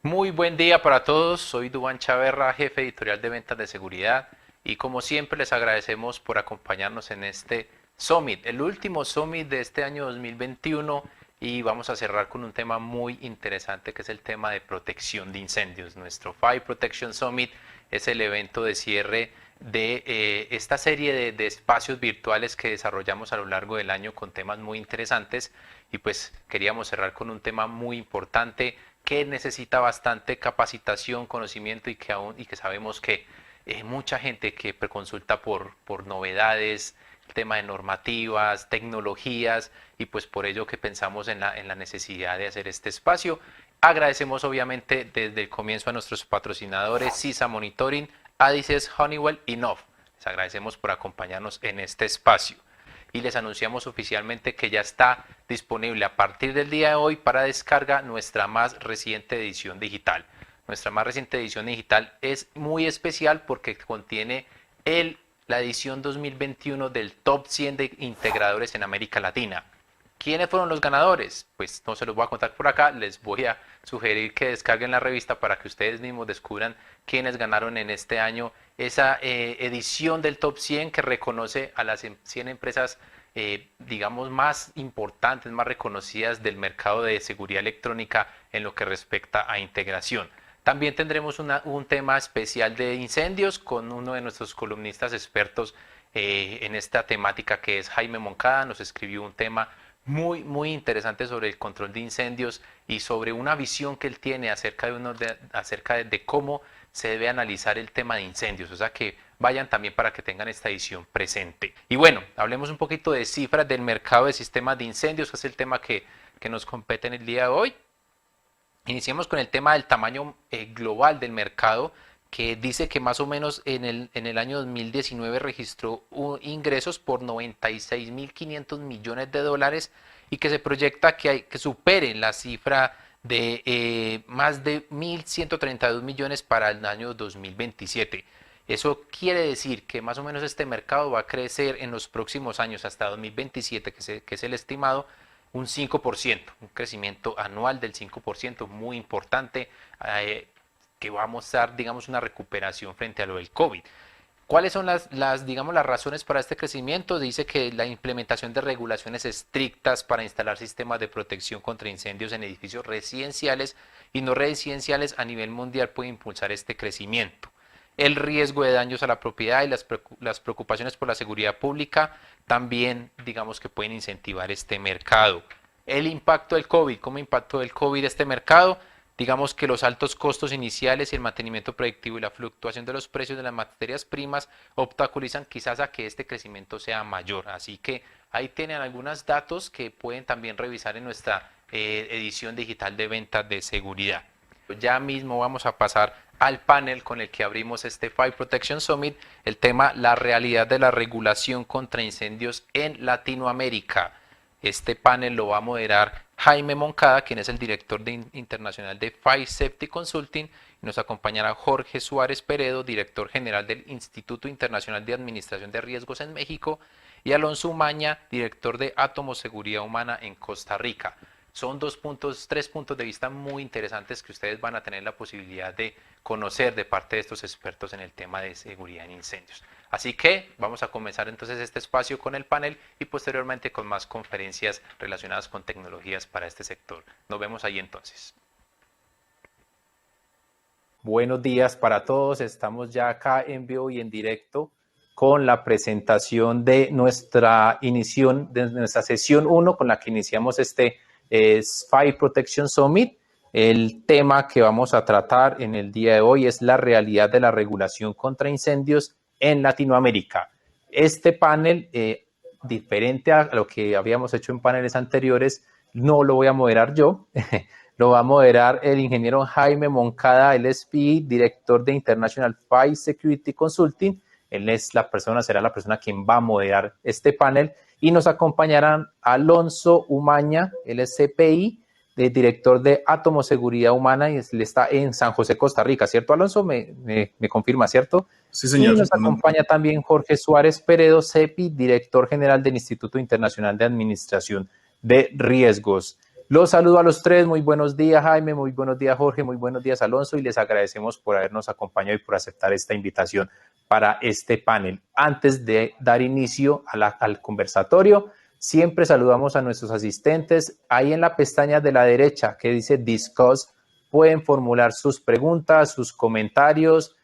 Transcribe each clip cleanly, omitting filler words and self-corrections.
Muy buen día para todos, soy Duván Chaverra, jefe editorial de ventas de seguridad y como siempre les agradecemos por acompañarnos en este Summit, el último Summit de este año 2021 y vamos a cerrar con un tema muy interesante que es el tema de protección de incendios. Nuestro Fire Protection Summit es el evento de cierre de esta serie de espacios virtuales que desarrollamos a lo largo del año con temas muy interesantes y pues queríamos cerrar con un tema muy importante que necesita bastante capacitación, conocimiento y que sabemos que mucha gente que consulta por novedades, el tema de normativas, tecnologías y pues por ello que pensamos en la necesidad de hacer este espacio. Agradecemos obviamente desde el comienzo a nuestros patrocinadores CISA Monitoring, Adices, Honeywell y NOV. Les agradecemos por acompañarnos en este espacio y les anunciamos oficialmente que ya está disponible a partir del día de hoy para descarga nuestra más reciente edición digital. Nuestra más reciente edición digital es muy especial porque contiene la edición 2021 del Top 100 de integradores en América Latina. ¿Quiénes fueron los ganadores? Pues no se los voy a contar por acá, les voy a sugerir que descarguen la revista para que ustedes mismos descubran quiénes ganaron en este año esa edición del Top 100 que reconoce a las 100 empresas, digamos, más importantes, más reconocidas del mercado de seguridad electrónica en lo que respecta a integración. También tendremos un tema especial de incendios con uno de nuestros columnistas expertos en esta temática que es Jaime Moncada. Nos escribió un tema muy interesante sobre el control de incendios y sobre una visión que él tiene acerca de cómo se debe analizar el tema de incendios. O sea que vayan también para que tengan esta edición presente. Y bueno, hablemos un poquito de cifras del mercado de sistemas de incendios, que es el tema que nos compete en el día de hoy. Iniciemos con el tema del tamaño global del mercado, que dice que más o menos en el año 2019 registró ingresos por 96.500 millones de dólares y que se proyecta que supere la cifra de más de 1.132 millones para el año 2027. Eso quiere decir que más o menos este mercado va a crecer en los próximos años hasta 2027, que es el estimado, un 5%, un crecimiento anual del 5%, muy importante, que va a mostrar, digamos, una recuperación frente a lo del COVID. ¿Cuáles son digamos, las razones para este crecimiento? Dice que la implementación de regulaciones estrictas para instalar sistemas de protección contra incendios en edificios residenciales y no residenciales a nivel mundial puede impulsar este crecimiento. El riesgo de daños a la propiedad y las preocupaciones por la seguridad pública también, digamos, que pueden incentivar este mercado. El impacto del COVID, ¿cómo impactó el COVID este mercado? Digamos que los altos costos iniciales y el mantenimiento predictivo y la fluctuación de los precios de las materias primas obstaculizan quizás a que este crecimiento sea mayor. Así que ahí tienen algunos datos que pueden también revisar en nuestra edición digital de ventas de seguridad. Ya mismo vamos a pasar al panel con el que abrimos este Fire Protection Summit, el tema la realidad de la regulación contra incendios en Latinoamérica. Este panel lo va a moderar Jaime Moncada, quien es el director internacional de Fire Safety Consulting, y nos acompañará Jorge Suárez Peredo, director general del Instituto Internacional de Administración de Riesgos en México, y Alonso Umaña, director de Átomo Seguridad Humana en Costa Rica. Son tres puntos de vista muy interesantes que ustedes van a tener la posibilidad de conocer de parte de estos expertos en el tema de seguridad en incendios. Así que vamos a comenzar entonces este espacio con el panel y posteriormente con más conferencias relacionadas con tecnologías para este sector. Nos vemos ahí entonces. Buenos días para todos. Estamos ya acá en vivo y en directo con la presentación de nuestra sesión 1 con la que iniciamos este Fire Protection Summit. El tema que vamos a tratar en el día de hoy es la realidad de la regulación contra incendios en Latinoamérica. Este panel, diferente a lo que habíamos hecho en paneles anteriores, no lo voy a moderar yo, lo va a moderar el ingeniero Jaime Moncada, LSP, director de International Fire Security Consulting. Él es será la persona quien va a moderar este panel y nos acompañarán Alonso Umaña, LSPI, director de Átomo Seguridad Humana y él está en San José, Costa Rica, ¿cierto, Alonso? Me confirma, ¿cierto? Sí, Y señor. nos acompaña también Jorge Suárez Peredo, CEPI, director general del Instituto Internacional de Administración de Riesgos. Los saludo a los tres, muy buenos días Jaime, muy buenos días Jorge, muy buenos días Alonso y les agradecemos por habernos acompañado y por aceptar esta invitación para este panel. Antes de dar inicio al conversatorio, siempre saludamos a nuestros asistentes. Ahí en la pestaña de la derecha que dice Discuss, pueden formular sus preguntas, sus comentarios,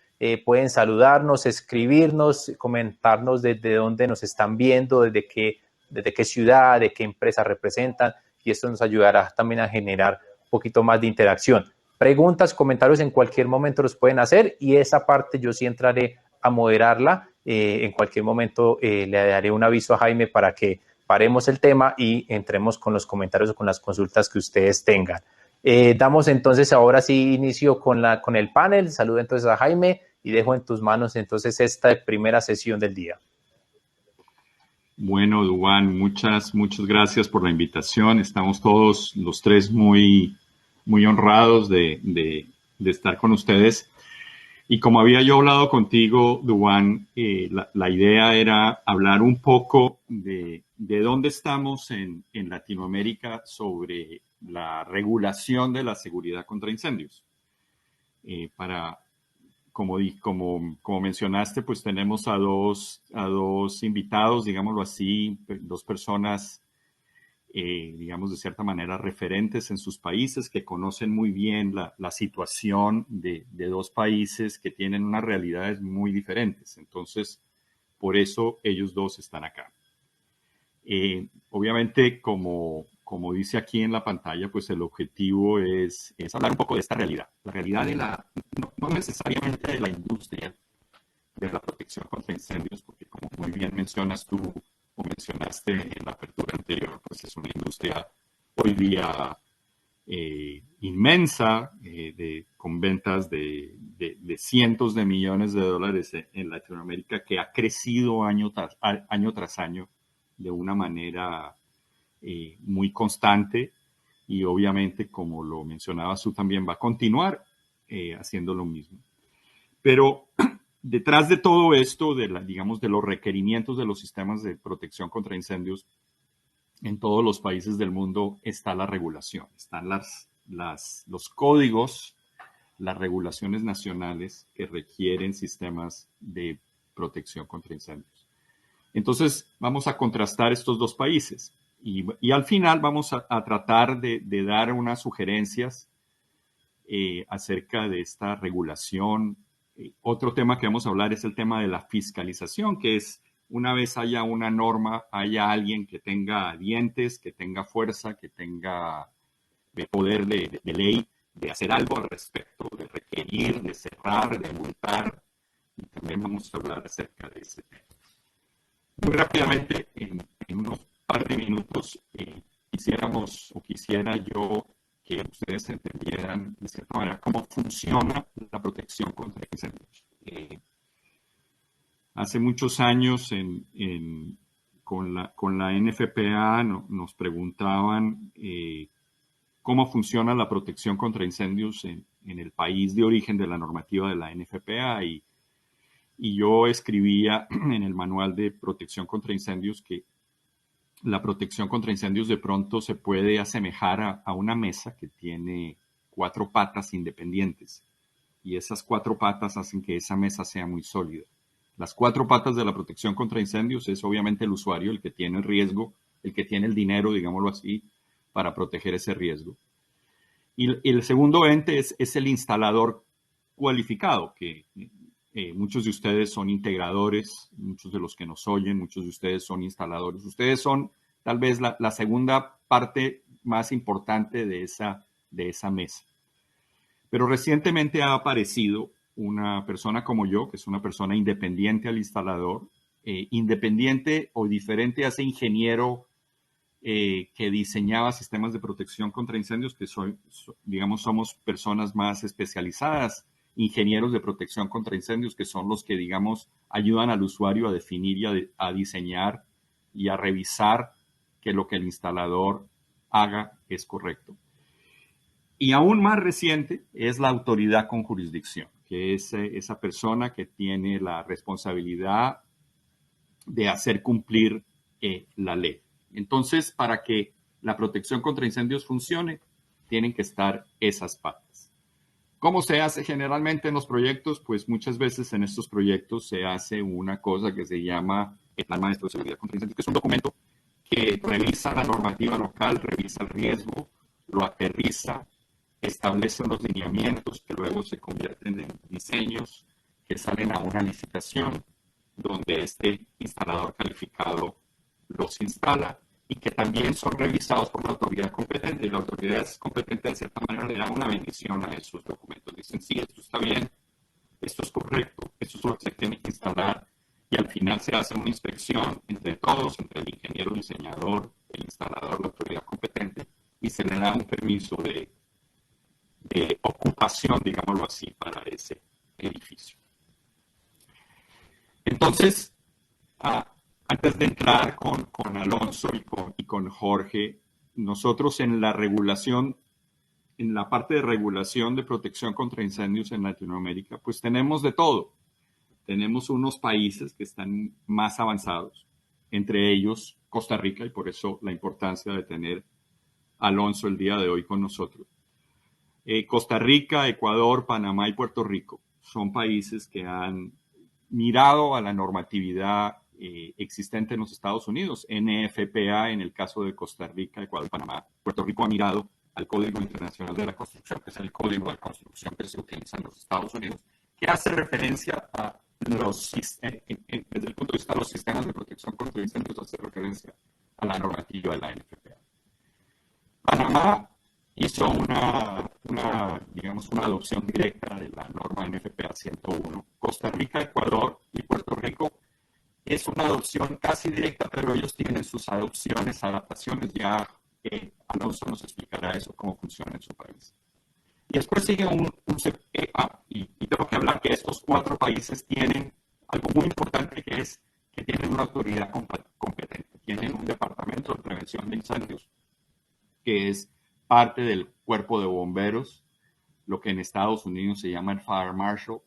pueden saludarnos, escribirnos, comentarnos desde dónde nos están viendo, desde qué ciudad, de qué empresa representan, y esto nos ayudará también a generar un poquito más de interacción. Preguntas, comentarios en cualquier momento los pueden hacer y esa parte yo sí entraré a moderarla. En cualquier momento le daré un aviso a Jaime para que paremos el tema y entremos con los comentarios o con las consultas que ustedes tengan. Damos entonces ahora sí inicio con el panel. Saludo entonces a Jaime y dejo en tus manos entonces esta primera sesión del día. Bueno, Duan, muchas gracias por la invitación. Estamos todos los tres muy honrados de estar con ustedes. Y como había yo hablado contigo, Duan, la idea era hablar un poco de dónde estamos en Latinoamérica sobre la regulación de la seguridad contra incendios. Para como mencionaste, pues tenemos a dos invitados, digámoslo así, dos personas, digamos, de cierta manera referentes en sus países, que conocen muy bien la situación de dos países que tienen unas realidades muy diferentes. Entonces, por eso ellos dos están acá. Obviamente, como dice aquí en la pantalla, pues el objetivo es hablar un poco de esta realidad. La realidad de no necesariamente de la industria de la protección contra incendios, porque como muy bien mencionas tú o mencionaste en la apertura anterior, pues es una industria hoy día inmensa, con ventas de cientos de millones de dólares en Latinoamérica, que ha crecido año tras año de una manera muy constante y obviamente, como lo mencionabas tú, también va a continuar haciendo lo mismo. Pero detrás de todo esto, digamos, de los requerimientos de los sistemas de protección contra incendios en todos los países del mundo está la regulación, están los códigos, las regulaciones nacionales que requieren sistemas de protección contra incendios. Entonces, vamos a contrastar estos dos países y al final vamos a tratar de dar unas sugerencias acerca de esta regulación. Otro tema que vamos a hablar es el tema de la fiscalización, que es una vez haya una norma, haya alguien que tenga dientes, que tenga fuerza, que tenga poder de ley, de hacer algo al respecto, de requerir, de cerrar, de multar. Y también vamos a hablar acerca de ese tema. Muy rápidamente, en unos par de minutos, quisiera yo que ustedes entendieran de cierta manera cómo funciona la protección contra incendios. Hace muchos años con la NFPA nos preguntaban cómo funciona la protección contra incendios en el país de origen de la normativa de la NFPA y yo escribía en el manual de protección contra incendios que la protección contra incendios de pronto se puede asemejar a una mesa que tiene 4 patas independientes y esas 4 patas hacen que esa mesa sea muy sólida. Las 4 patas de la protección contra incendios es obviamente el usuario, el que tiene el riesgo, el que tiene el dinero, digámoslo así, para proteger ese riesgo. Y el segundo ente es el instalador cualificado, que muchos de ustedes son integradores, muchos de los que nos oyen, muchos de ustedes son instaladores. Ustedes son tal vez la segunda parte más importante de esa mesa. Pero recientemente ha aparecido una persona como yo, que es una persona independiente al instalador, independiente o diferente a ese ingeniero que diseñaba sistemas de protección contra incendios, que digamos, somos personas más especializadas, ingenieros de protección contra incendios, que son los que, digamos, ayudan al usuario a definir y a diseñar y a revisar que lo que el instalador haga es correcto. Y aún más reciente es la autoridad con jurisdicción, que es esa persona que tiene la responsabilidad de hacer cumplir la ley. Entonces, para que la protección contra incendios funcione, tienen que estar esas patas. ¿Cómo se hace generalmente en los proyectos? Pues muchas veces en estos proyectos se hace una cosa que se llama el Plan Maestro de Seguridad contra Incendios, que es un documento que revisa la normativa local, revisa el riesgo, lo aterriza, establece unos lineamientos que luego se convierten en diseños que salen a una licitación donde este instalador calificado los instala y que también son revisados por la autoridad competente. Y la autoridad competente, de cierta manera, le da una bendición a esos documentos. Dicen, sí, esto está bien, esto es correcto, esto es lo que se tiene que instalar. Y al final se hace una inspección entre todos, entre el ingeniero, el diseñador, el instalador, la autoridad competente, y se le da un permiso de ocupación, digámoslo así, para ese edificio. Entonces, antes de entrar con Alonso y con Jorge, nosotros en la regulación, en la parte de regulación de protección contra incendios en Latinoamérica, pues tenemos de todo. Tenemos unos países que están más avanzados, entre ellos Costa Rica, y por eso la importancia de tener a Alonso el día de hoy con nosotros. Costa Rica, Ecuador, Panamá y Puerto Rico son países que han mirado a la normatividad existente en los Estados Unidos. NFPA en el caso de Costa Rica, Ecuador y Panamá. Puerto Rico ha mirado al Código Internacional de la Construcción, que es el código de construcción que se utiliza en los Estados Unidos, que hace referencia a desde el punto de vista de los sistemas de protección contra incendios, hace referencia a la normativa de la NFPA. Panamá hizo digamos, una adopción directa de la norma NFPA 101. Costa Rica, Ecuador y Puerto Rico es una adopción casi directa, pero ellos tienen sus adopciones, adaptaciones. Ya Alonso nos explicará eso, cómo funciona en su país. Y después sigue y tengo que hablar que estos 4 países tienen algo muy importante, que es que tienen una autoridad competente, tienen un departamento de prevención de incendios, que es parte del cuerpo de bomberos, lo que en Estados Unidos se llama el Fire Marshal.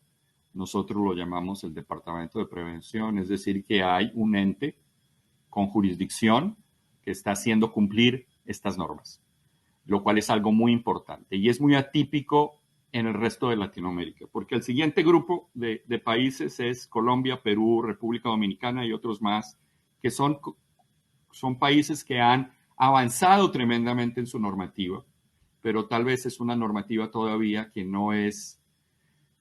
Nosotros lo llamamos el Departamento de Prevención, es decir, que hay un ente con jurisdicción que está haciendo cumplir estas normas, lo cual es algo muy importante y es muy atípico en el resto de Latinoamérica, porque el siguiente grupo de países es Colombia, Perú, República Dominicana y otros más, que son países que han avanzado tremendamente en su normativa, pero tal vez es una normativa todavía que no es,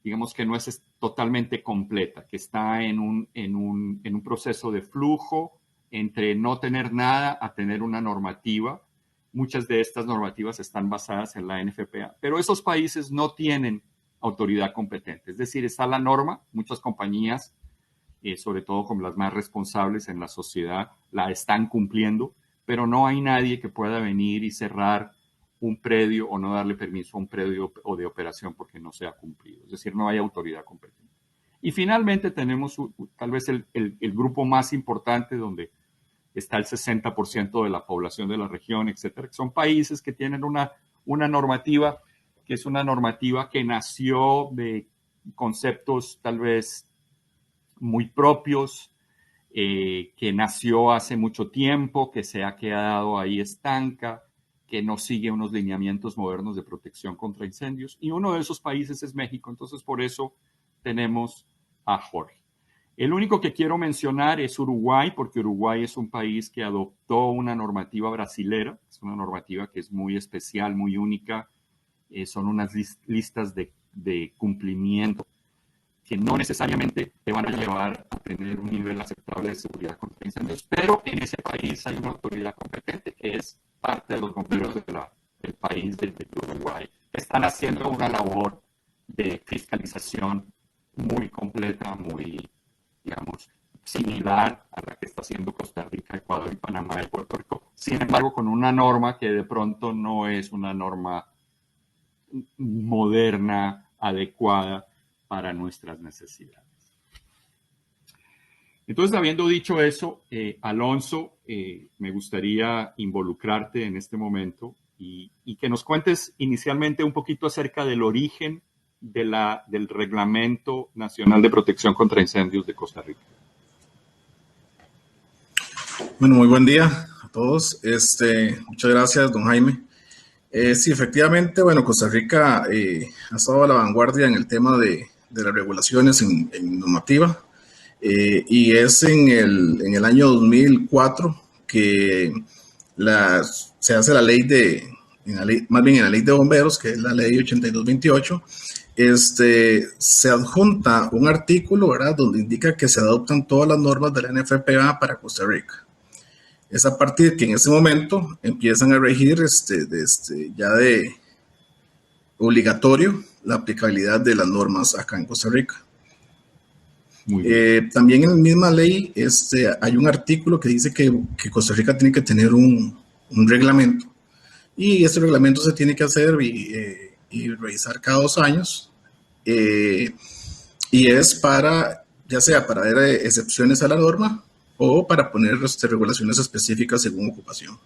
digamos que no es totalmente completa, que está en un proceso de flujo entre no tener nada a tener una normativa. Muchas de estas normativas están basadas en la NFPA, pero esos países no tienen autoridad competente. Es decir, está la norma, muchas compañías, sobre todo como las más responsables en la sociedad, la están cumpliendo, pero no hay nadie que pueda venir y cerrar un predio o no darle permiso a un predio o de operación porque no se ha cumplido. Es decir, no hay autoridad competente. Y finalmente tenemos tal vez el grupo más importante donde está el 60% de la población de la región, etcétera. Son países que tienen una normativa que es una normativa que nació de conceptos tal vez muy propios, que nació hace mucho tiempo, que se ha quedado ahí estanca, que no sigue unos lineamientos modernos de protección contra incendios. Y uno de esos países es México. Entonces, por eso tenemos a Jorge. El único que quiero mencionar es Uruguay, porque Uruguay es un país que adoptó una normativa brasilera. Es una normativa que es muy especial, muy única. Son unas listas de cumplimiento que no necesariamente te van a llevar a tener un nivel aceptable de seguridad contra incendios, pero en ese país hay una autoridad competente que es parte de los bomberos del país de Uruguay. Están haciendo una labor de fiscalización muy completa, muy, digamos, similar a la que está haciendo Costa Rica, Ecuador y Panamá y Puerto Rico. Sin embargo, con una norma que de pronto no es una norma moderna, adecuada para nuestras necesidades. Entonces, habiendo dicho eso, Alonso, me gustaría involucrarte en este momento y que nos cuentes inicialmente un poquito acerca del origen del Reglamento Nacional de Protección contra Incendios de Costa Rica. Bueno, muy buen día a todos. Muchas gracias, don Jaime. Sí, efectivamente, bueno, Costa Rica ha estado a la vanguardia en el tema de las regulaciones en normativa, y es en el año 2004 que se hace la ley más bien en la ley de bomberos, que es la ley 8228. Se adjunta un artículo, ¿verdad?, donde indica que se adoptan todas las normas de la NFPA para Costa Rica. Es a partir que en ese momento empiezan a regir ya de obligatorio la aplicabilidad de las normas acá en Costa Rica. También en la misma ley hay un artículo que dice que Costa Rica tiene que tener un reglamento, y este reglamento se tiene que hacer y revisar cada 2 años, y es para, ya sea para dar excepciones a la norma o para poner regulaciones específicas según ocupación.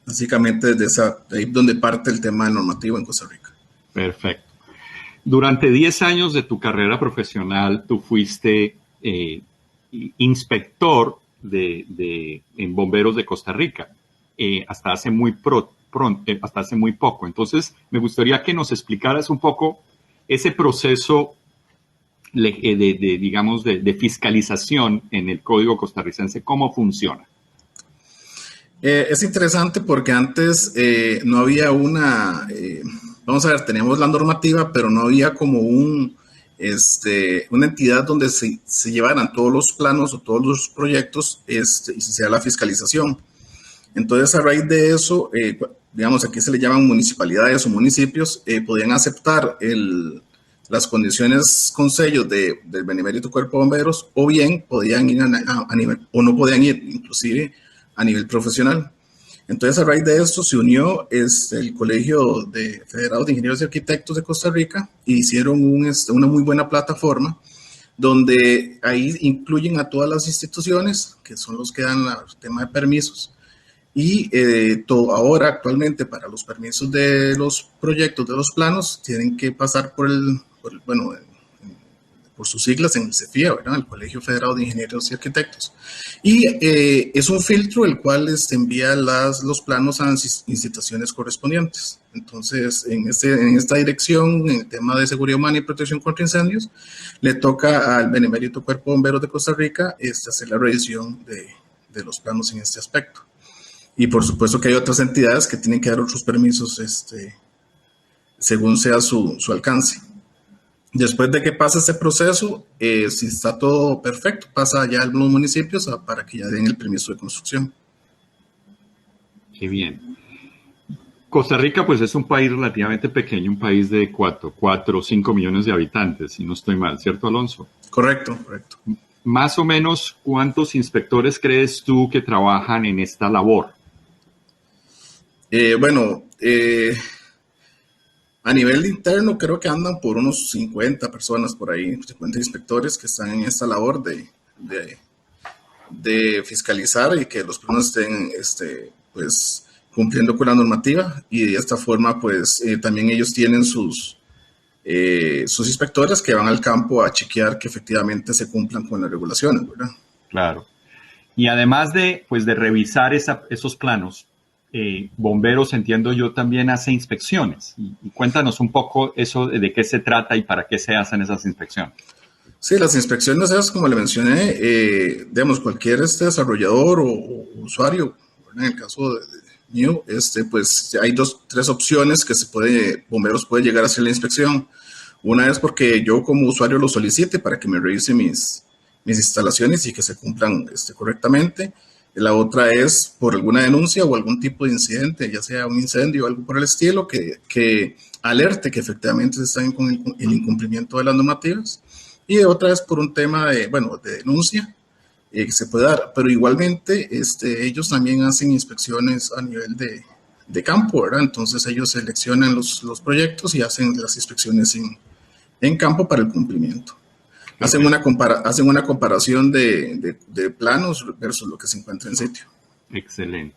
Básicamente de ahí donde parte el tema normativo en Costa Rica. Perfecto. Durante 10 años de tu carrera profesional, tú fuiste inspector en bomberos de Costa Rica, hasta hace muy poco. Entonces, me gustaría que nos explicaras un poco ese proceso digamos, de fiscalización en el Código Costarricense, ¿cómo funciona? Es interesante porque antes no había vamos a ver, teníamos la normativa, pero no había como una entidad donde se llevaran todos los planos o todos los proyectos y se hiciera la fiscalización. Entonces, a raíz de eso, digamos, aquí se le llaman municipalidades o municipios, podían aceptar las condiciones con sellos del Benemérito Cuerpo de Bomberos, o bien podían ir a nivel, o no podían ir, inclusive a nivel profesional. Entonces, a raíz de esto se unió el Colegio de Federados de Ingenieros y Arquitectos de Costa Rica y hicieron una muy buena plataforma donde ahí incluyen a todas las instituciones, que son los que dan el tema de permisos. Y ahora, actualmente, para los permisos de los proyectos, de los planos, tienen que pasar por sus siglas en el CEFIA, ¿verdad?, el Colegio Federado de Ingenieros y Arquitectos. Y es un filtro el cual envía los planos a las instituciones correspondientes. Entonces, en esta dirección, en el tema de seguridad humana y protección contra incendios, le toca al Benemérito Cuerpo de Bomberos de Costa Rica hacer la revisión de los planos en este aspecto. Y por supuesto que hay otras entidades que tienen que dar otros permisos según sea su alcance. Después de que pasa este proceso, si está todo perfecto, pasa ya a algunos municipios para que ya den el permiso de construcción. Qué bien. Costa Rica, pues, es un país relativamente pequeño, un país de 4 o 5 millones de habitantes, si no estoy mal, ¿cierto, Alonso? Correcto. Más o menos, ¿cuántos inspectores crees tú que trabajan en esta labor? A nivel interno creo que andan por unos 50 personas por ahí, 50 inspectores que están en esta labor de fiscalizar y que los planos estén pues cumpliendo con la normativa, y de esta forma pues también ellos tienen sus inspectores que van al campo a chequear que efectivamente se cumplan con las regulaciones, ¿verdad? Claro. Y además de revisar esos planos, bomberos, entiendo yo, también hace inspecciones. Y cuéntanos un poco eso, de qué se trata y para qué se hacen esas inspecciones. Sí, las inspecciones esas, como le mencioné, digamos, cualquier desarrollador o usuario, ¿verdad?, en el caso mío, pues hay 3 opciones que bomberos puede llegar a hacer la inspección. Una es porque yo como usuario lo solicite para que me revise mis instalaciones y que se cumplan correctamente. La otra es por alguna denuncia o algún tipo de incidente, ya sea un incendio o algo por el estilo, que alerte que efectivamente se están con el incumplimiento de las normativas. Y otra es por un tema de denuncia que se puede dar. Pero igualmente ellos también hacen inspecciones a nivel de campo, ¿verdad? Entonces ellos seleccionan los proyectos y hacen las inspecciones en campo para el cumplimiento. Hacen una comparación de planos versus lo que se encuentra en sitio. Excelente.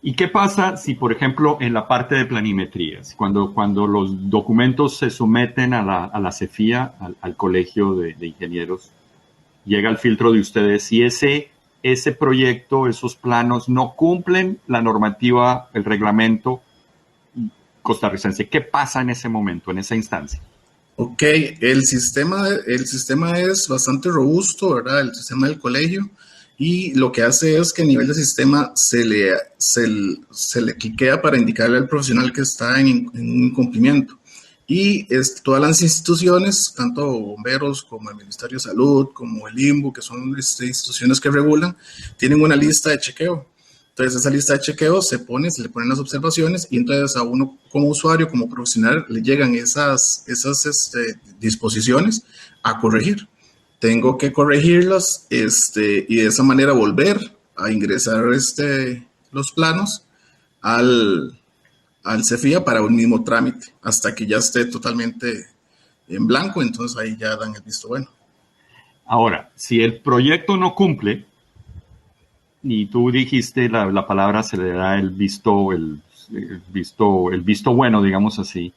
¿Y qué pasa si, por ejemplo, en la parte de planimetrías, cuando los documentos se someten a la CEFIA, al Colegio de Ingenieros, llega el filtro de ustedes, y ese ese proyecto, esos planos no cumplen la normativa, el reglamento costarricense. ¿Qué pasa en ese momento, en esa instancia? Ok, el sistema es bastante robusto, ¿verdad? El sistema del colegio. Y lo que hace es que a nivel de sistema se le cliquea para indicarle al profesional que está en un incumplimiento. Y todas las instituciones, tanto bomberos como el Ministerio de Salud, como el INBU, que son instituciones que regulan, tienen una lista de chequeo. Entonces, esa lista de chequeo se le ponen las observaciones y entonces a uno como usuario, como profesional, le llegan esas disposiciones a corregir. Tengo que corregirlas y de esa manera volver a ingresar los planos al CEFIA para un mismo trámite hasta que ya esté totalmente en blanco, entonces ahí ya dan el visto bueno. Ahora, si el proyecto no cumple, y tú dijiste la palabra, se le da el visto bueno, digamos así,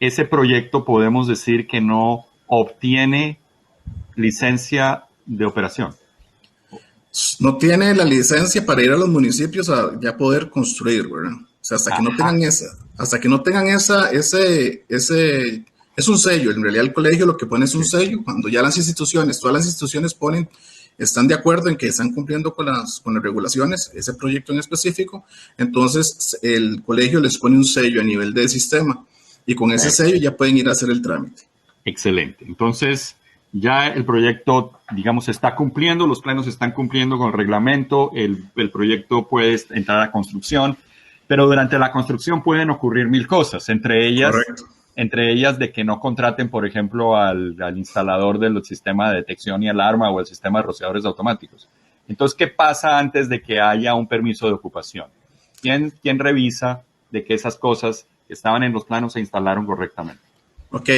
ese proyecto podemos decir que no obtiene licencia de operación. No tiene la licencia para ir a los municipios a ya poder construir, ¿verdad? O sea, hasta que no tengan es un sello. En realidad el colegio lo que pone es un sello. Cuando ya todas las instituciones están de acuerdo en que están cumpliendo con las regulaciones, ese proyecto en específico, entonces el colegio les pone un sello a nivel de sistema y con ese sello ya pueden ir a hacer el trámite. Excelente. Entonces, ya el proyecto, digamos, está cumpliendo, los planos están cumpliendo con el reglamento, el proyecto puede entrar a construcción, pero durante la construcción pueden ocurrir mil cosas, entre ellas de que no contraten, por ejemplo, al instalador del sistema de detección y alarma o el sistema de rociadores automáticos. Entonces, ¿qué pasa antes de que haya un permiso de ocupación? ¿Quién revisa de que esas cosas que estaban en los planos se instalaron correctamente? Ok,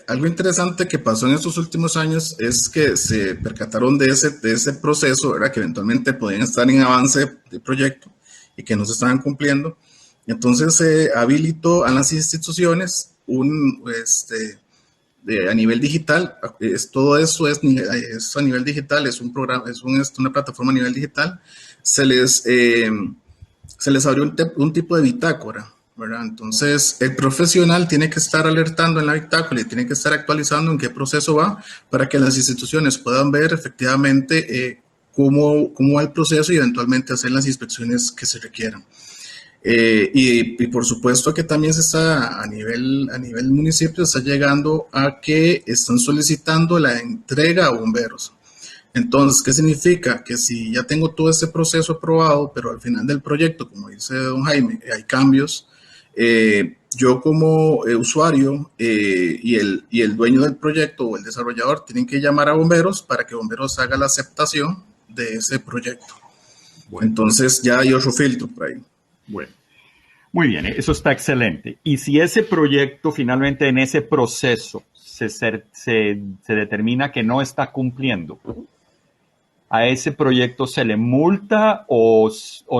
algo interesante que pasó en estos últimos años es que se percataron de ese proceso, ¿verdad? Que eventualmente podían estar en avance de proyecto y que no se estaban cumpliendo. Entonces se habilitó a las instituciones a nivel digital, todo eso es a nivel digital, es un programa, una plataforma a nivel digital. Se les abrió un tipo de bitácora, ¿verdad? Entonces, el profesional tiene que estar alertando en la bitácora y tiene que estar actualizando en qué proceso va para que las instituciones puedan ver efectivamente cómo va el proceso y eventualmente hacer las inspecciones que se requieran. Y por supuesto que también se está a nivel municipio, está llegando a que están solicitando la entrega a bomberos. Entonces, ¿qué significa? Que si ya tengo todo este proceso aprobado, pero al final del proyecto, como dice don Jaime, hay cambios, yo como usuario y el dueño del proyecto o el desarrollador tienen que llamar a bomberos para que bomberos haga la aceptación de ese proyecto. Bueno. Entonces ya hay otro filtro por ahí. Bueno, muy bien, eso está excelente. Y si ese proyecto finalmente en ese proceso se determina que no está cumpliendo, ¿a ese proyecto se le multa o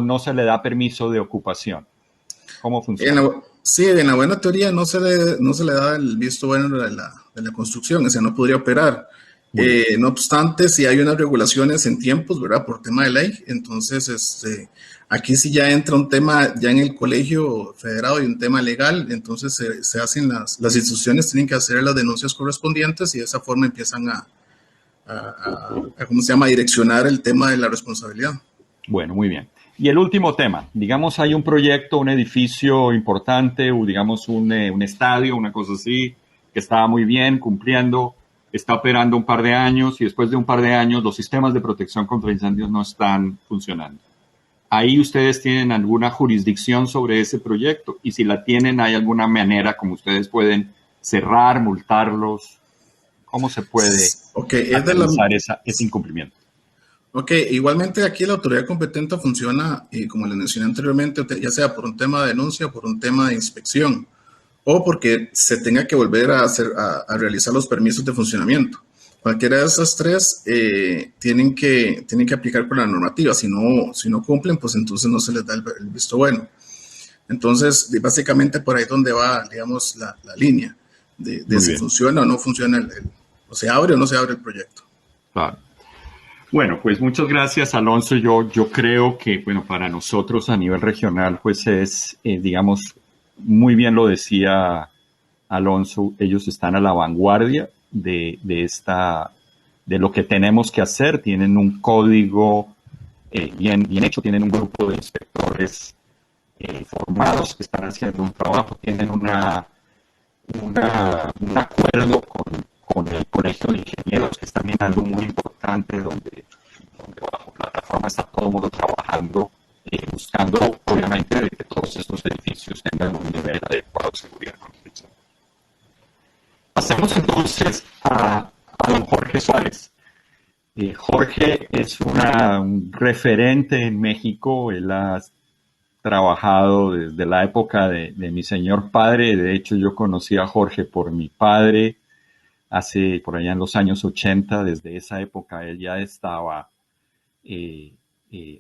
no se le da permiso de ocupación? ¿Cómo funciona? En la buena teoría no se le da el visto bueno de la construcción, o sea, no podría operar. No obstante, si hay unas regulaciones en tiempos, ¿verdad? Por tema de ley, entonces aquí sí ya entra un tema ya en el colegio federado y un tema legal, entonces se hacen las instituciones tienen que hacer las denuncias correspondientes y de esa forma empiezan a ¿cómo se llama? Direccionar el tema de la responsabilidad. Bueno, muy bien. Y el último tema, digamos hay un proyecto, un edificio importante, o digamos un estadio, una cosa así, que estaba muy bien, cumpliendo, está operando un par de años y después de un par de años los sistemas de protección contra incendios no están funcionando. ¿Ahí ustedes tienen alguna jurisdicción sobre ese proyecto? Y si la tienen, ¿hay alguna manera como ustedes pueden cerrar, multarlos? ¿Cómo se puede analizar ese incumplimiento? Ok, igualmente aquí la autoridad competente funciona, como les mencioné anteriormente, ya sea por un tema de denuncia o por un tema de inspección, o porque se tenga que volver a realizar los permisos de funcionamiento. Cualquiera de esas tres tienen que aplicar con la normativa. Si no cumplen, pues entonces no se les da el visto bueno. Entonces, básicamente por ahí es donde va, digamos, la línea de si funciona o no funciona, o se abre o no se abre el proyecto. Claro. Bueno, pues muchas gracias, Alonso. Yo creo que, bueno, para nosotros a nivel regional, pues es, digamos, muy bien lo decía Alonso, ellos están a la vanguardia de lo que tenemos que hacer. Tienen un código bien hecho, tienen un grupo de inspectores formados que están haciendo un trabajo, tienen un acuerdo con el Colegio de Ingenieros, que es también algo muy importante, donde bajo plataforma está todo el mundo trabajando, buscando, obviamente, de que todos estos edificios tengan un nivel adecuado de seguridad. Pasemos entonces a don Jorge Suárez. Jorge es un referente en México. Él ha trabajado desde la época de mi señor padre. De hecho, yo conocí a Jorge por mi padre hace por allá en los años 80. Desde esa época él ya estaba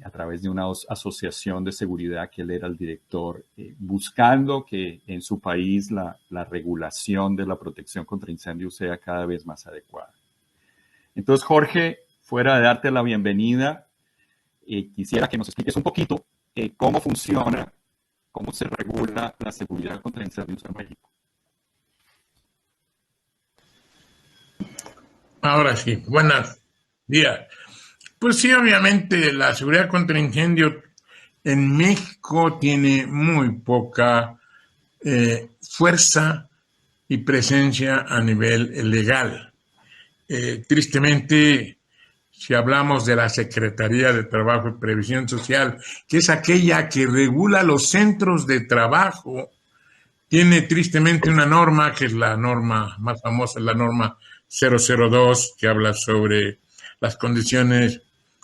a través de una asociación de seguridad que él era el director, buscando que en su país la regulación de la protección contra incendios sea cada vez más adecuada. Entonces, Jorge, fuera de darte la bienvenida, quisiera que nos expliques un poquito cómo funciona, cómo se regula la seguridad contra incendios en México. Ahora sí, buenos días. Pues sí, obviamente la seguridad contra incendios en México tiene muy poca fuerza y presencia a nivel legal. Tristemente, si hablamos de la Secretaría de Trabajo y Previsión Social, que es aquella que regula los centros de trabajo, tiene tristemente una norma, que es la norma más famosa, la norma 002, que habla sobre las condiciones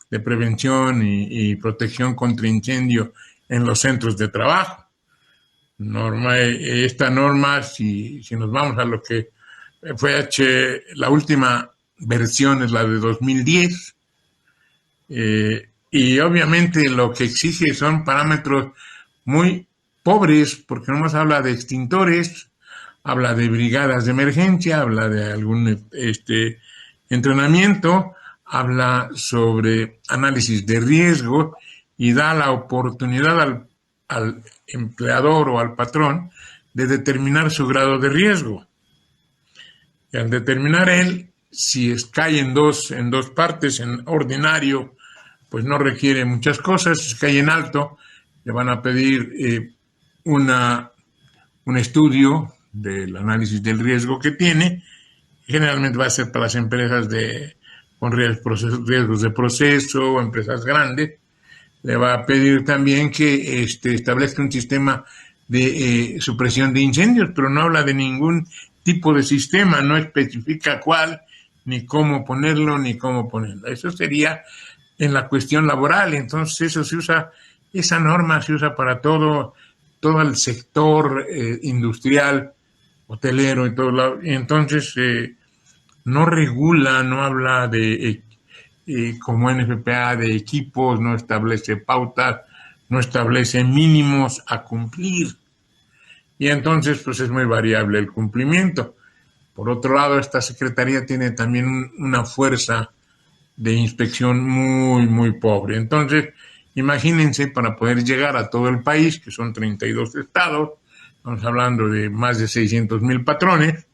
de prevención y protección contra incendio en los centros de trabajo. Esta norma, si nos vamos a lo que fue la última versión es la de 2010, y obviamente lo que exige son parámetros muy pobres, porque nomás habla de extintores, habla de brigadas de emergencia, habla de algún entrenamiento, habla sobre análisis de riesgo y da la oportunidad al empleador o al patrón de determinar su grado de riesgo. Y al determinar él, si cae en dos partes, en ordinario, pues no requiere muchas cosas. Si cae en alto, le van a pedir un estudio del análisis del riesgo que tiene. Generalmente va a ser para las empresas con riesgos de proceso o empresas grandes. Le va a pedir también que establezca un sistema de supresión de incendios, pero no habla de ningún tipo de sistema, no especifica cuál, ni cómo ponerlo, ni cómo ponerlo. Eso sería en la cuestión laboral. Entonces esa norma se usa para todo el sector industrial, hotelero y todo. Y entonces no regula, no habla de como NFPA de equipos, no establece pautas, no establece mínimos a cumplir. Y entonces pues es muy variable el cumplimiento. Por otro lado, esta secretaría tiene también una fuerza de inspección muy, muy pobre. Entonces, imagínense, para poder llegar a todo el país, que son 32 estados, estamos hablando de más de 600,000 patrones,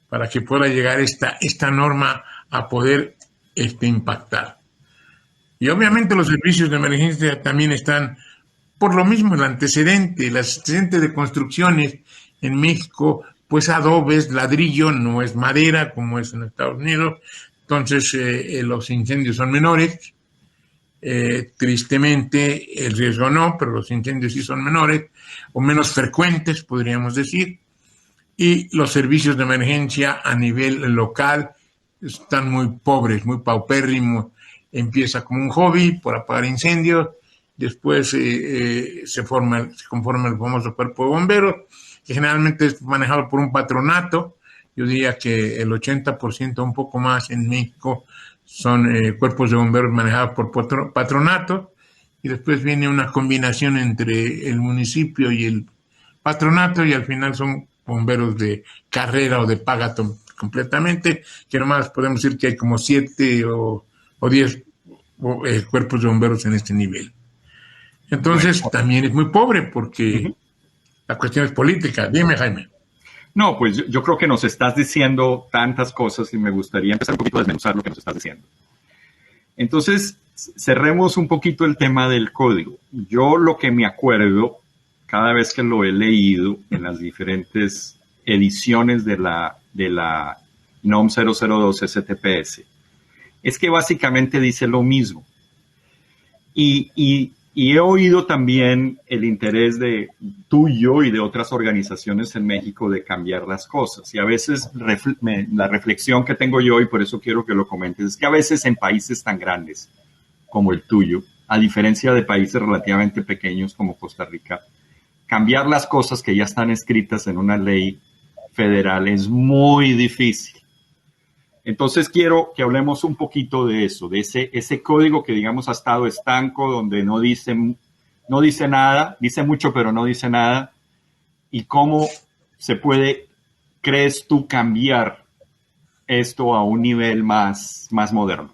para que pueda llegar esta norma a poder impactar. Y obviamente los servicios de emergencia también están, por lo mismo, el antecedente de construcciones en México, pues adobes, ladrillo, no es madera como es en Estados Unidos. Entonces los incendios son menores. Tristemente el riesgo no, pero los incendios sí son menores o menos frecuentes, podríamos decir. Y los servicios de emergencia a nivel local están muy pobres, muy paupérrimos. Empieza como un hobby por apagar incendios, después se conforma el famoso cuerpo de bomberos, que generalmente es manejado por un patronato. Yo diría que el 80%, un poco más en México, son cuerpos de bomberos manejados por patronato, y después viene una combinación entre el municipio y el patronato, y al final son bomberos de carrera o de paga completamente, que nomás podemos decir que hay como 7 o o 10 cuerpos de bomberos en este nivel. Entonces, también es muy pobre porque la cuestión es política. Dime, Jaime. No, pues yo creo que nos estás diciendo tantas cosas y me gustaría empezar un poquito a desmenuzar lo que nos estás diciendo. Entonces, cerremos un poquito el tema del código. Yo lo que me acuerdo, cada vez que lo he leído en las diferentes ediciones de la NOM 002 STPS, es que básicamente dice lo mismo. Y he oído también el interés de tuyo y de otras organizaciones en México de cambiar las cosas. Y a veces la reflexión que tengo yo, y por eso quiero que lo comentes, es que a veces en países tan grandes como el tuyo, a diferencia de países relativamente pequeños como Costa Rica, cambiar las cosas que ya están escritas en una ley federal es muy difícil. Entonces quiero que hablemos un poquito de eso, de ese código que digamos ha estado estanco, donde no dice nada, dice mucho pero no dice nada, y cómo se puede, crees tú, cambiar esto a un nivel más moderno.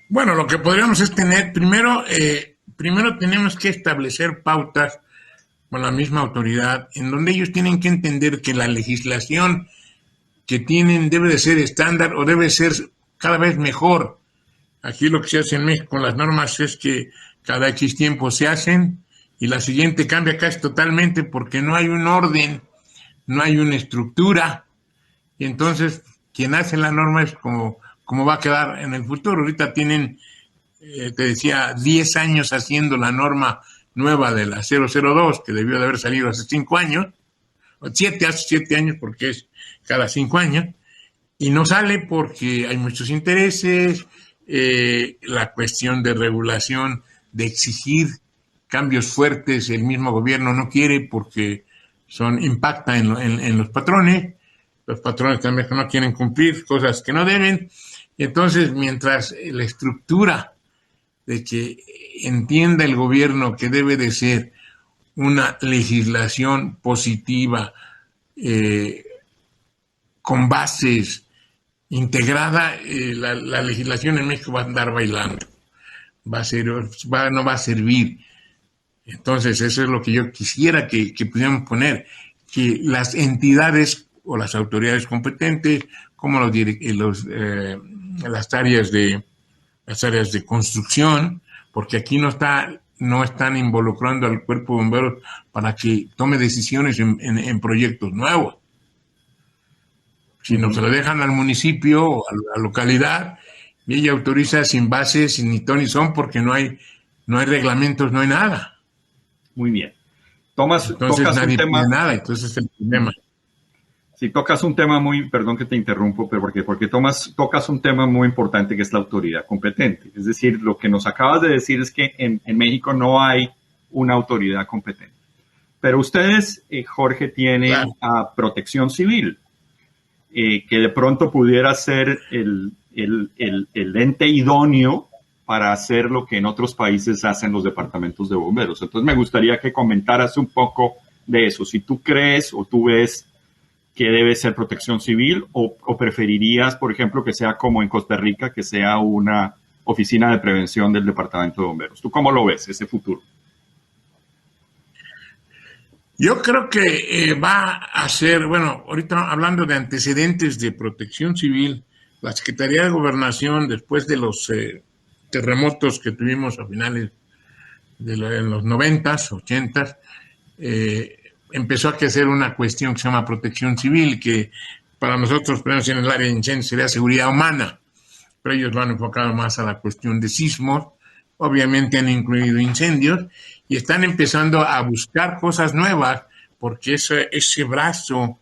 Bueno, lo que podríamos es tener, primero tenemos que establecer pautas con la misma autoridad, en donde ellos tienen que entender que la legislación que tienen debe de ser estándar o debe ser cada vez mejor. Aquí lo que se hace en México con las normas es que cada X tiempo se hacen y la siguiente cambia casi totalmente porque no hay un orden, no hay una estructura. Y entonces quien hace la norma es como va a quedar en el futuro. Ahorita tienen, te decía, 10 años haciendo la norma nueva de la 002, que debió de haber salido hace 5 años, hace 7 años porque es cada 5 años, y no sale porque hay muchos intereses, la cuestión de regulación, de exigir cambios fuertes, el mismo gobierno no quiere porque impacta en los patrones también no quieren cumplir cosas que no deben, y entonces mientras la estructura de que entienda el gobierno que debe de ser una legislación positiva, con bases integrada, la legislación en México va a andar bailando, no va a servir. Entonces, eso es lo que yo quisiera que pudiéramos poner, que las entidades o las autoridades competentes, como las áreas de construcción, porque aquí no están involucrando al cuerpo de bomberos para que tome decisiones en proyectos nuevos, sino se lo dejan al municipio o a la localidad y ella autoriza sin bases, sin ni ton ni son, porque no hay reglamentos, no hay nada. Muy bien. Entonces nadie pide nada, entonces es el problema. Sí, tocas un tema perdón que te interrumpo, pero porque tocas un tema muy importante que es la autoridad competente. Es decir, lo que nos acabas de decir es que en México no hay una autoridad competente. Pero ustedes, Jorge, tienen a Protección Civil, que de pronto pudiera ser el ente idóneo para hacer lo que en otros países hacen los departamentos de bomberos. Entonces me gustaría que comentaras un poco de eso. Si tú crees o tú ves que debe ser Protección Civil o preferirías, por ejemplo, que sea como en Costa Rica, que sea una oficina de prevención del departamento de bomberos. ¿Tú cómo lo ves, ese futuro? Yo creo que va a ser, bueno, ahorita hablando de antecedentes de Protección Civil, la Secretaría de Gobernación, después de los terremotos que tuvimos a finales en los 90s, 80s, empezó a crecer una cuestión que se llama Protección Civil, que para nosotros, por ejemplo, en el área de incendios sería seguridad humana, pero ellos lo han enfocado más a la cuestión de sismos, obviamente han incluido incendios, y están empezando a buscar cosas nuevas, porque ese brazo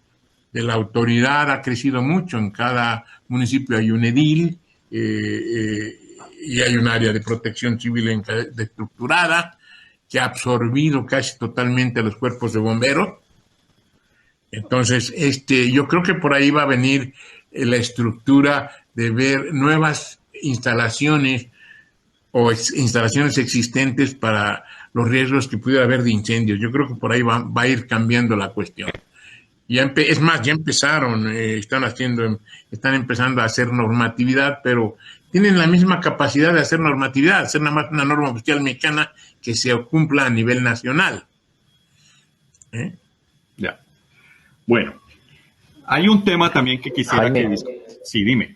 de la autoridad ha crecido mucho. En cada municipio hay un edil y hay un área de protección civil estructurada que ha absorbido casi totalmente a los cuerpos de bomberos. Entonces, yo creo que por ahí va a venir la estructura de ver nuevas instalaciones o instalaciones existentes para los riesgos que pudiera haber de incendios. Yo creo que por ahí va a ir cambiando la cuestión. Es más, ya empezaron, están empezando a hacer normatividad, pero tienen la misma capacidad de hacer normatividad, hacer nada más una norma oficial mexicana que se cumpla a nivel nacional. Ya. Bueno, hay un tema también que quisiera Jaime, Sí, dime.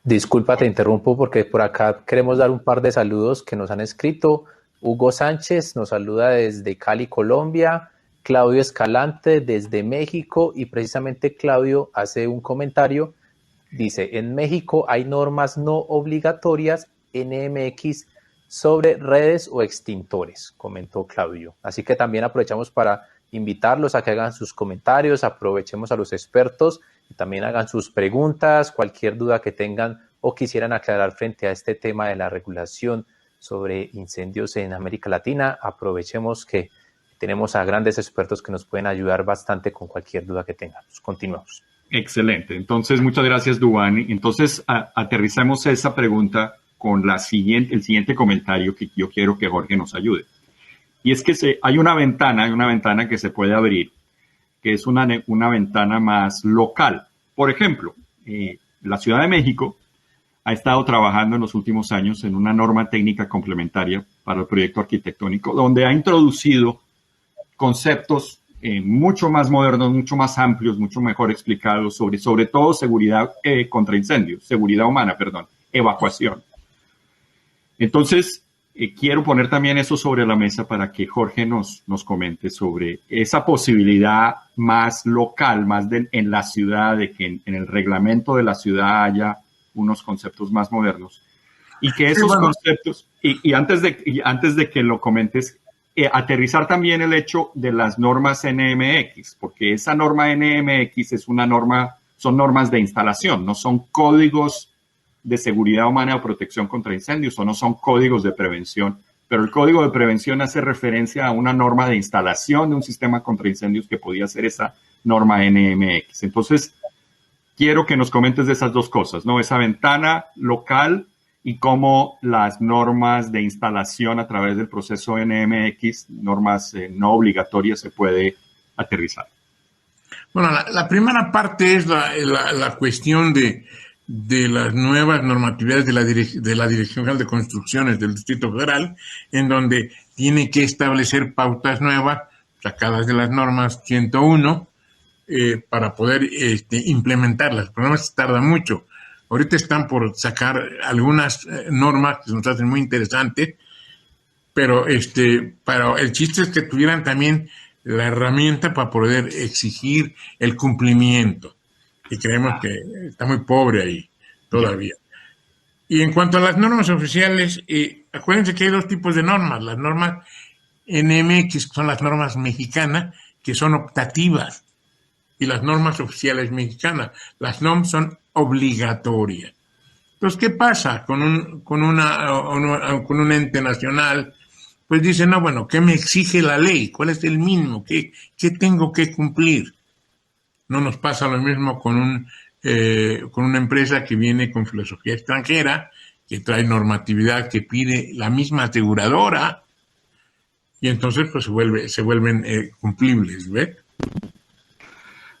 disculpa, te interrumpo porque por acá queremos dar un par de saludos que nos han escrito. Hugo Sánchez nos saluda desde Cali, Colombia. Claudio Escalante desde México, y precisamente Claudio hace un comentario. Dice, en México hay normas no obligatorias NMX sobre redes o extintores, comentó Claudio. Así que también aprovechamos para invitarlos a que hagan sus comentarios, aprovechemos a los expertos y también hagan sus preguntas, cualquier duda que tengan o quisieran aclarar frente a este tema de la regulación sobre incendios en América Latina. Aprovechemos que tenemos a grandes expertos que nos pueden ayudar bastante con cualquier duda que tengamos. Continuamos. Excelente. Entonces, muchas gracias, Duván. Entonces, aterrizamos esa pregunta con el siguiente comentario que yo quiero que Jorge nos ayude. Y es que hay una ventana que se puede abrir, que es una ventana más local. Por ejemplo, la Ciudad de México ha estado trabajando en los últimos años en una norma técnica complementaria para el proyecto arquitectónico, donde ha introducido conceptos mucho más modernos, mucho más amplios, mucho mejor explicados sobre todo seguridad contra incendios, seguridad humana, perdón, evacuación. Entonces, quiero poner también eso sobre la mesa para que Jorge nos comente sobre esa posibilidad más local, en la ciudad, de que en el reglamento de la ciudad haya unos conceptos más modernos. Y que esos conceptos, y antes de que lo comentes, aterrizar también el hecho de las normas NMX, porque esa norma NMX son normas de instalación, no son códigos de seguridad humana o protección contra incendios, o no son códigos de prevención, pero el código de prevención hace referencia a una norma de instalación de un sistema contra incendios que podía ser esa norma NMX. Entonces, quiero que nos comentes de esas dos cosas, ¿no? Esa ventana local y cómo las normas de instalación a través del proceso NMX, normas no obligatorias, se puede aterrizar. Bueno, la primera parte es la cuestión de las nuevas normatividades de la Dirección General de Construcciones del Distrito Federal, en donde tiene que establecer pautas nuevas, sacadas de las normas 101, para poder implementarlas. El problema es que tarda mucho. Ahorita están por sacar algunas normas que nos hacen muy interesantes, pero el chiste es que tuvieran también la herramienta para poder exigir el cumplimiento. Y creemos que está muy pobre ahí todavía. Y en cuanto a las normas oficiales, acuérdense que hay dos tipos de normas. Las normas NMX, que son las normas mexicanas, que son optativas, y las normas oficiales mexicanas. Las NOM son obligatorias. Entonces, ¿qué pasa con un ente nacional? Pues dice, no, bueno, ¿qué me exige la ley? ¿Cuál es el mínimo? ¿Qué tengo que cumplir? No nos pasa lo mismo con una empresa que viene con filosofía extranjera, que trae normatividad que pide la misma aseguradora, y entonces pues se vuelven cumplibles, ¿ves?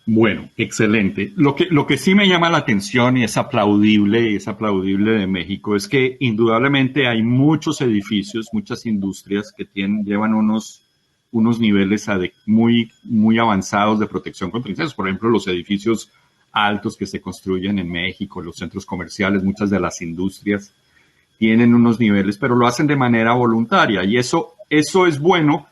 Bueno, excelente. Lo que sí me llama la atención y es aplaudible de México, es que indudablemente hay muchos edificios, muchas industrias que llevan unos niveles muy, muy avanzados de protección contra incendios. Por ejemplo, los edificios altos que se construyen en México, los centros comerciales, muchas de las industrias tienen unos niveles, pero lo hacen de manera voluntaria, y eso es bueno.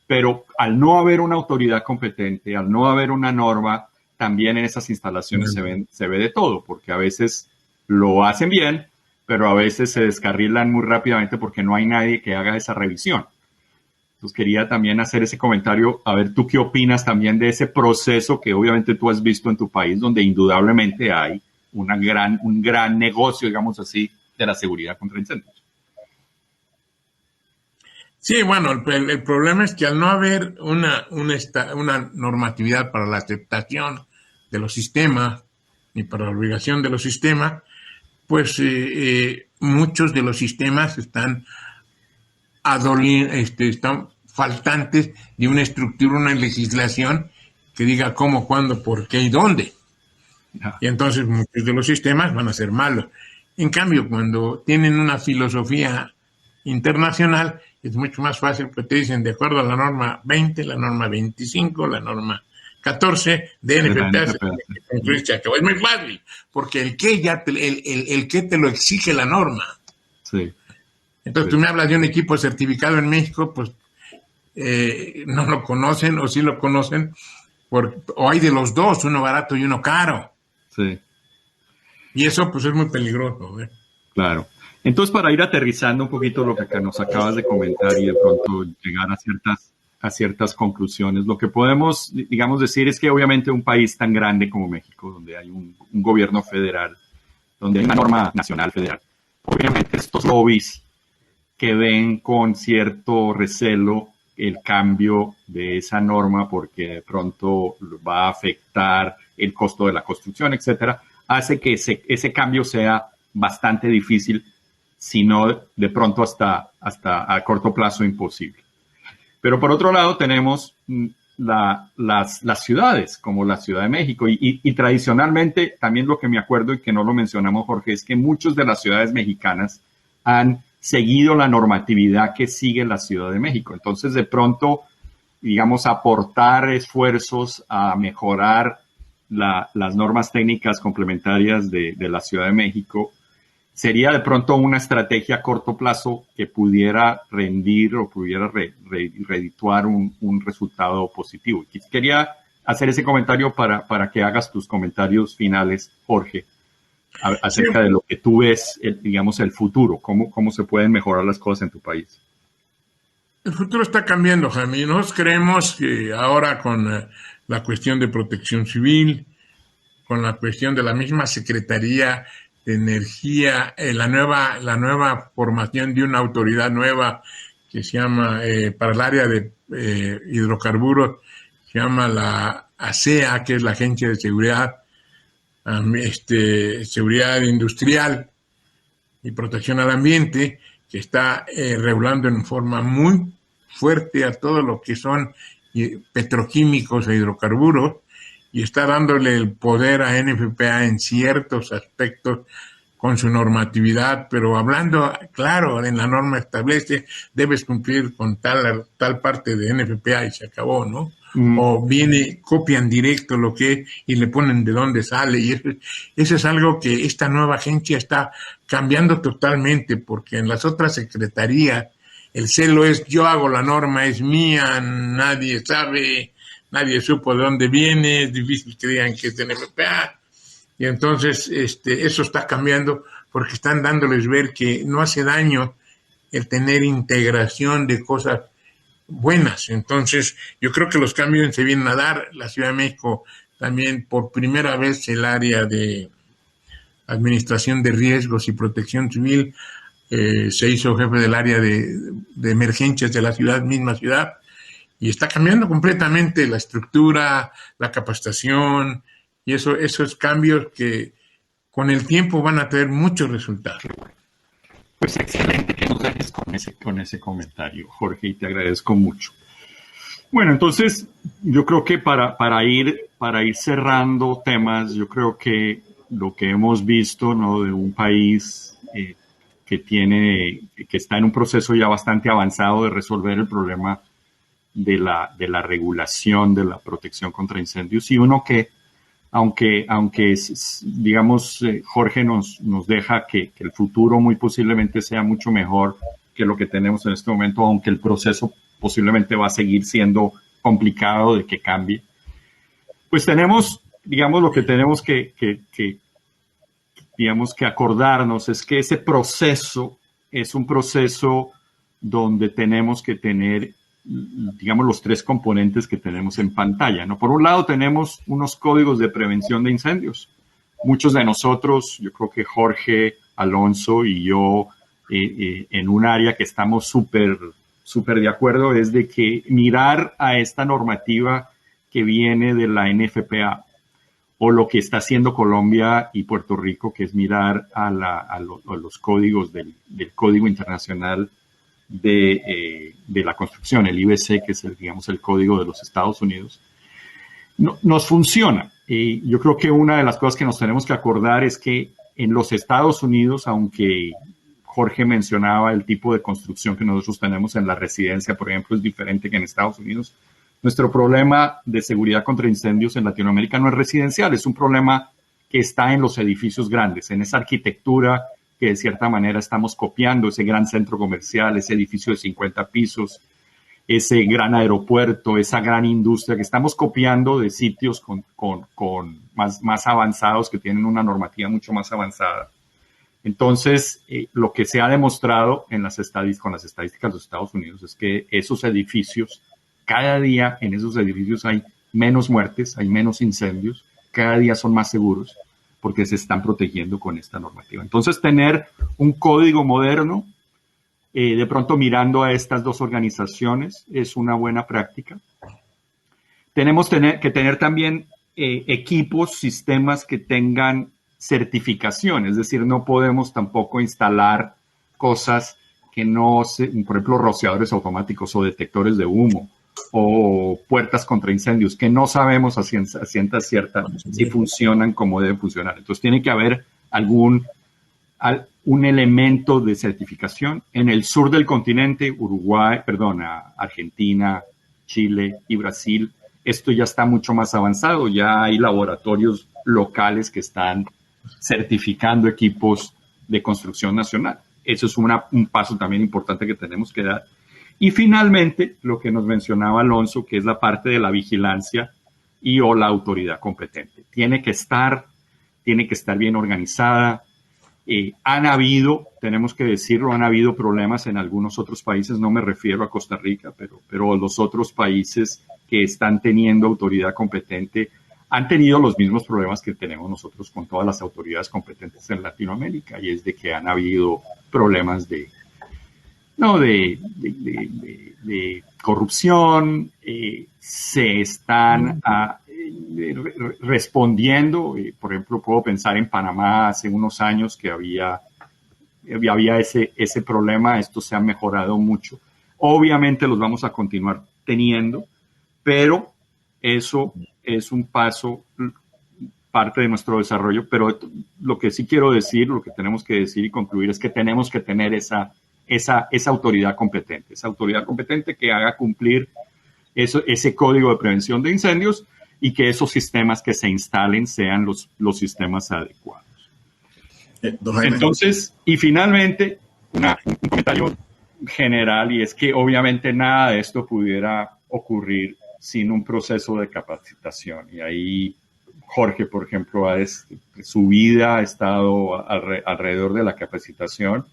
Pero al no haber una autoridad competente, al no haber una norma, también en esas instalaciones se ve de todo, porque a veces lo hacen bien, pero a veces se descarrilan muy rápidamente porque no hay nadie que haga esa revisión. Entonces quería también hacer ese comentario, a ver tú qué opinas también de ese proceso que obviamente tú has visto en tu país, donde indudablemente hay un gran negocio, digamos así, de la seguridad contra incendios. Sí, bueno, el problema es que al no haber una normatividad para la aceptación de los sistemas ni para la obligación de los sistemas, pues muchos de los sistemas están faltantes de una estructura, una legislación que diga cómo, cuándo, por qué y dónde. Y entonces muchos de los sistemas van a ser malos. En cambio, cuando tienen una filosofía internacional, es mucho más fácil, porque te dicen, de acuerdo a la norma 20, la norma 25, la norma 14 de NFPA, es muy fácil, porque el que te lo exige la norma. Sí. Entonces tú me hablas de un equipo certificado en México, pues no lo conocen, o sí lo conocen, o hay de los dos, uno barato y uno caro. Sí. Y eso pues es muy peligroso. Claro. Entonces, para ir aterrizando un poquito lo que acá nos acabas de comentar y de pronto llegar a ciertas conclusiones, lo que podemos, digamos, decir es que obviamente un país tan grande como México, donde hay un gobierno federal, donde hay una norma nacional federal, obviamente estos lobbies que ven con cierto recelo el cambio de esa norma porque de pronto va a afectar el costo de la construcción, etcétera, hace que ese cambio sea bastante difícil, sino de pronto hasta a corto plazo imposible. Pero por otro lado tenemos las ciudades, como la Ciudad de México, y tradicionalmente también lo que me acuerdo y que no lo mencionamos, Jorge, es que muchas de las ciudades mexicanas han seguido la normatividad que sigue la Ciudad de México. Entonces, de pronto, digamos, aportar esfuerzos a mejorar las normas técnicas complementarias de la Ciudad de México sería de pronto una estrategia a corto plazo que pudiera rendir o pudiera redituar un resultado positivo. Quería hacer ese comentario para que hagas tus comentarios finales, Jorge, acerca de lo que tú ves, digamos, el futuro, cómo se pueden mejorar las cosas en tu país. El futuro está cambiando, Jaime. Nosotros creemos que ahora con la cuestión de protección civil, con la cuestión de la misma Secretaría de Energía, la nueva formación de una autoridad nueva que se llama, para el área de hidrocarburos, se llama la ASEA, que es la Agencia de Seguridad Industrial y Protección al Ambiente, que está regulando en forma muy fuerte a todo lo que son petroquímicos e hidrocarburos, y está dándole el poder a NFPA en ciertos aspectos con su normatividad, pero hablando, claro, en la norma establece, debes cumplir con tal parte de NFPA y se acabó, ¿no? O copian directo lo que y le ponen de dónde sale, y eso es algo que esta nueva agencia está cambiando totalmente, porque en las otras secretarías el celo es yo hago la norma, es mía, nadie sabe, nadie supo de dónde viene, es difícil que digan que es de NFPA, y entonces eso está cambiando porque están dándoles ver que no hace daño el tener integración de cosas buenas. Entonces, yo creo que los cambios se vienen a dar. La Ciudad de México también, por primera vez, el área de administración de riesgos y protección civil se hizo jefe del área de emergencias de la misma ciudad, y está cambiando completamente la estructura, la capacitación, y esos cambios que con el tiempo van a tener muchos resultados. Pues excelente que nos dejes con ese comentario, Jorge, y te agradezco mucho. Bueno, entonces yo creo que para ir cerrando temas, yo creo que lo que hemos visto, ¿no?, de un país que está en un proceso ya bastante avanzado de resolver el problema de la regulación de la protección contra incendios, y uno que aunque digamos, Jorge nos deja que el futuro muy posiblemente sea mucho mejor que lo que tenemos en este momento, aunque el proceso posiblemente va a seguir siendo complicado de que cambie, pues tenemos, digamos, lo que tenemos que acordarnos es que ese proceso es un proceso donde tenemos que tener, digamos, los tres componentes que tenemos en pantalla, ¿no? Por un lado tenemos unos códigos de prevención de incendios. Muchos de nosotros, yo creo que Jorge, Alonso y yo, en un área que estamos súper de acuerdo, es de que mirar a esta normativa que viene de la NFPA o lo que está haciendo Colombia y Puerto Rico, que es mirar a los códigos del Código Internacional de la Construcción, el IBC, que es digamos, el código de los Estados Unidos, nos funciona. Yo creo que una de las cosas que nos tenemos que acordar es que en los Estados Unidos, aunque Jorge mencionaba el tipo de construcción que nosotros tenemos en la residencia, por ejemplo, es diferente que en Estados Unidos. Nuestro problema de seguridad contra incendios en Latinoamérica no es residencial, es un problema que está en los edificios grandes, en esa arquitectura que de cierta manera estamos copiando, ese gran centro comercial, ese edificio de 50 pisos, ese gran aeropuerto, esa gran industria que estamos copiando de sitios con más avanzados, que tienen una normativa mucho más avanzada. Entonces, lo que se ha demostrado con las estadísticas de los Estados Unidos es que esos edificios, cada día en esos edificios hay menos muertes, hay menos incendios, cada día son más seguros porque se están protegiendo con esta normativa. Entonces, tener un código moderno, de pronto mirando a estas dos organizaciones, es una buena práctica. Tenemos que tener también equipos, sistemas que tengan certificación, es decir, no podemos tampoco instalar cosas que no, por ejemplo, rociadores automáticos o detectores de humo o puertas contra incendios, que no sabemos a ciencia cierta si funcionan como deben funcionar. Entonces tiene que haber un elemento de certificación. En el sur del continente, Argentina, Chile y Brasil, esto ya está mucho más avanzado, ya hay laboratorios locales que están certificando equipos de construcción nacional. Eso es un paso también importante que tenemos que dar. Y finalmente, lo que nos mencionaba Alonso, que es la parte de la vigilancia o la autoridad competente. Tiene que estar bien organizada. Tenemos que decirlo, han habido problemas en algunos otros países, no me refiero a Costa Rica, pero los otros países que están teniendo autoridad competente han tenido los mismos problemas que tenemos nosotros con todas las autoridades competentes en Latinoamérica, y es de que han habido problemas de corrupción, se están respondiendo. Por ejemplo, puedo pensar en Panamá hace unos años que había ese problema. Esto se ha mejorado mucho. Obviamente los vamos a continuar teniendo, pero eso es un paso, parte de nuestro desarrollo. Pero lo que sí quiero decir, lo que tenemos que decir y concluir es que tenemos que tener esa autoridad competente que haga cumplir ese código de prevención de incendios y que esos sistemas que se instalen sean los sistemas adecuados. Entonces, y finalmente, un comentario general, y es que obviamente nada de esto pudiera ocurrir sin un proceso de capacitación. Y ahí Jorge, por ejemplo, su vida ha estado alrededor de la capacitación.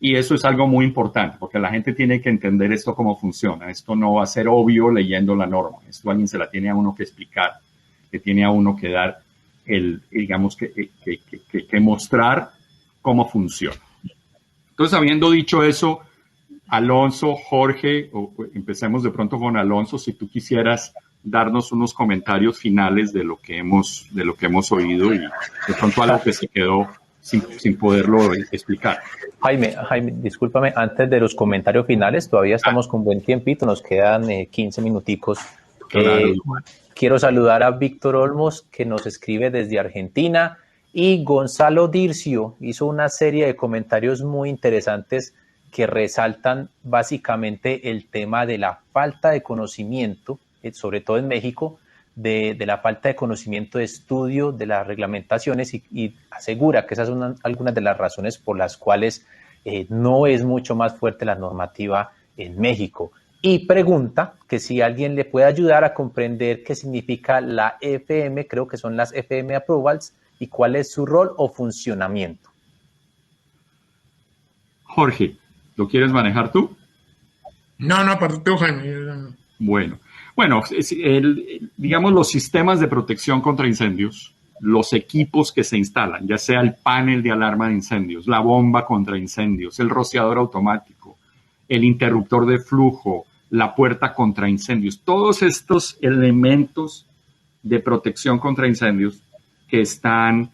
Y eso es algo muy importante, porque la gente tiene que entender esto cómo funciona. Esto no va a ser obvio leyendo la norma. Esto alguien se la tiene a uno que explicar, que tiene a uno que dar digamos, que mostrar cómo funciona. Entonces, habiendo dicho eso, Alonso, Jorge, empecemos de pronto con Alonso, si tú quisieras darnos unos comentarios finales de lo que hemos oído y de pronto algo que se quedó sin poderlo explicar. Jaime, discúlpame, antes de los comentarios finales, todavía estamos con buen tiempito, nos quedan 15 minuticos. Claro. Quiero saludar a Víctor Olmos, que nos escribe desde Argentina, y Gonzalo Dircio hizo una serie de comentarios muy interesantes que resaltan básicamente el tema de la falta de conocimiento, sobre todo en México, de la falta de conocimiento de estudio de las reglamentaciones y asegura que esas son algunas de las razones por las cuales no es mucho más fuerte la normativa en México. Y pregunta que si alguien le puede ayudar a comprender qué significa la FM, creo que son las FM Approvals, y cuál es su rol o funcionamiento. Jorge, ¿lo quieres manejar tú? No, para tú, Jaime. Bueno, digamos, los sistemas de protección contra incendios, los equipos que se instalan, ya sea el panel de alarma de incendios, la bomba contra incendios, el rociador automático, el interruptor de flujo, la puerta contra incendios, todos estos elementos de protección contra incendios que están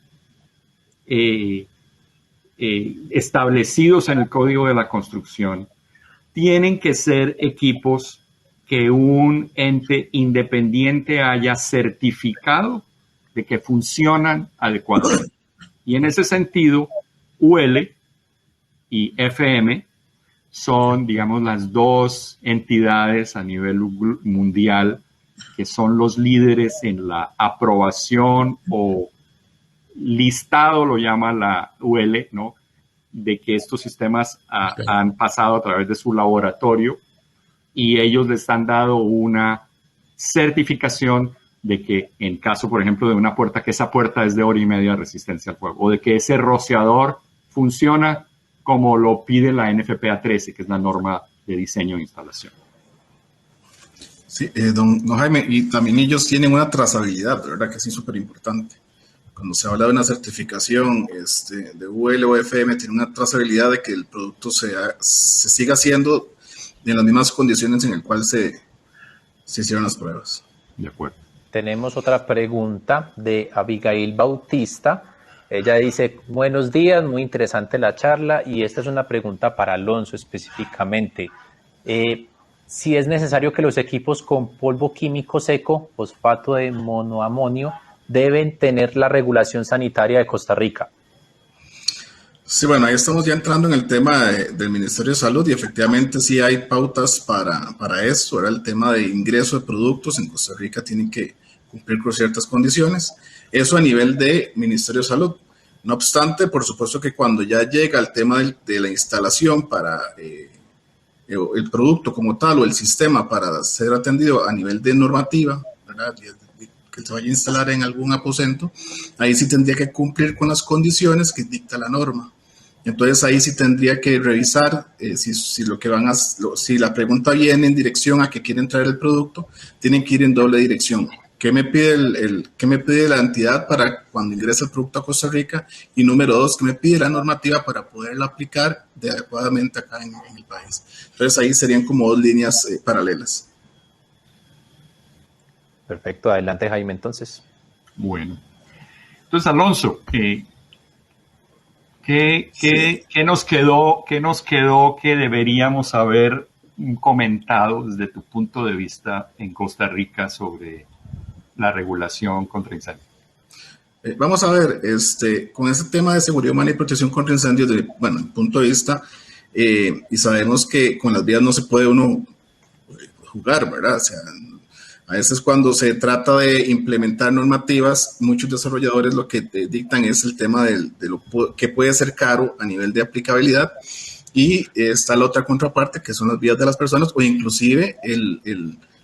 establecidos en el Código de la Construcción, tienen que ser equipos que un ente independiente haya certificado de que funcionan adecuadamente. Y en ese sentido, UL y FM son, digamos, las dos entidades a nivel mundial que son los líderes en la aprobación o listado, lo llama la UL, ¿no?, de que estos sistemas han pasado a través de su laboratorio y ellos les han dado una certificación de que en caso, por ejemplo, de una puerta, que esa puerta es de 1 hora y media de resistencia al fuego, o de que ese rociador funciona como lo pide la NFPA 13, que es la norma de diseño e instalación. Sí, don Jaime, y también ellos tienen una trazabilidad, ¿verdad? Que sí es súper importante. Cuando se habla de una certificación de UL o FM, tiene una trazabilidad de que el producto se siga haciendo en las mismas condiciones en las cuales se hicieron las pruebas. De acuerdo. Tenemos otra pregunta de Abigail Bautista. Ella dice, buenos días, muy interesante la charla, y esta es una pregunta para Alonso específicamente. Si es necesario que los equipos con polvo químico seco, fosfato de monoamonio, deben tener la regulación sanitaria de Costa Rica. Sí, bueno, ahí estamos ya entrando en el tema del Ministerio de Salud y efectivamente sí hay pautas para esto. Ahora el tema de ingreso de productos en Costa Rica tienen que cumplir con ciertas condiciones. Eso a nivel de Ministerio de Salud. No obstante, por supuesto que cuando ya llega el tema de la instalación para el producto como tal o el sistema para ser atendido a nivel de normativa, ¿verdad?, que se vaya a instalar en algún aposento, ahí sí tendría que cumplir con las condiciones que dicta la norma. Entonces ahí sí tendría que revisar si la pregunta viene en dirección a que quieren traer el producto, tienen que ir en doble dirección. ¿Qué me pide la entidad para cuando ingresa el producto a Costa Rica? Y número 2, ¿qué me pide la normativa para poderla aplicar adecuadamente acá en el país? Entonces ahí serían como dos líneas paralelas. Perfecto, adelante Jaime entonces. Bueno, entonces Alonso, ¿qué nos quedó que deberíamos haber comentado desde tu punto de vista en Costa Rica sobre la regulación contra incendios? Vamos a ver, con este tema de seguridad humana y protección contra incendios, desde el punto de vista, y sabemos que con las vías no se puede uno jugar, ¿verdad? O sea, a veces cuando se trata de implementar normativas, muchos desarrolladores lo que te dictan es el tema de lo que puede ser caro a nivel de aplicabilidad, y está la otra contraparte que son las vidas de las personas o inclusive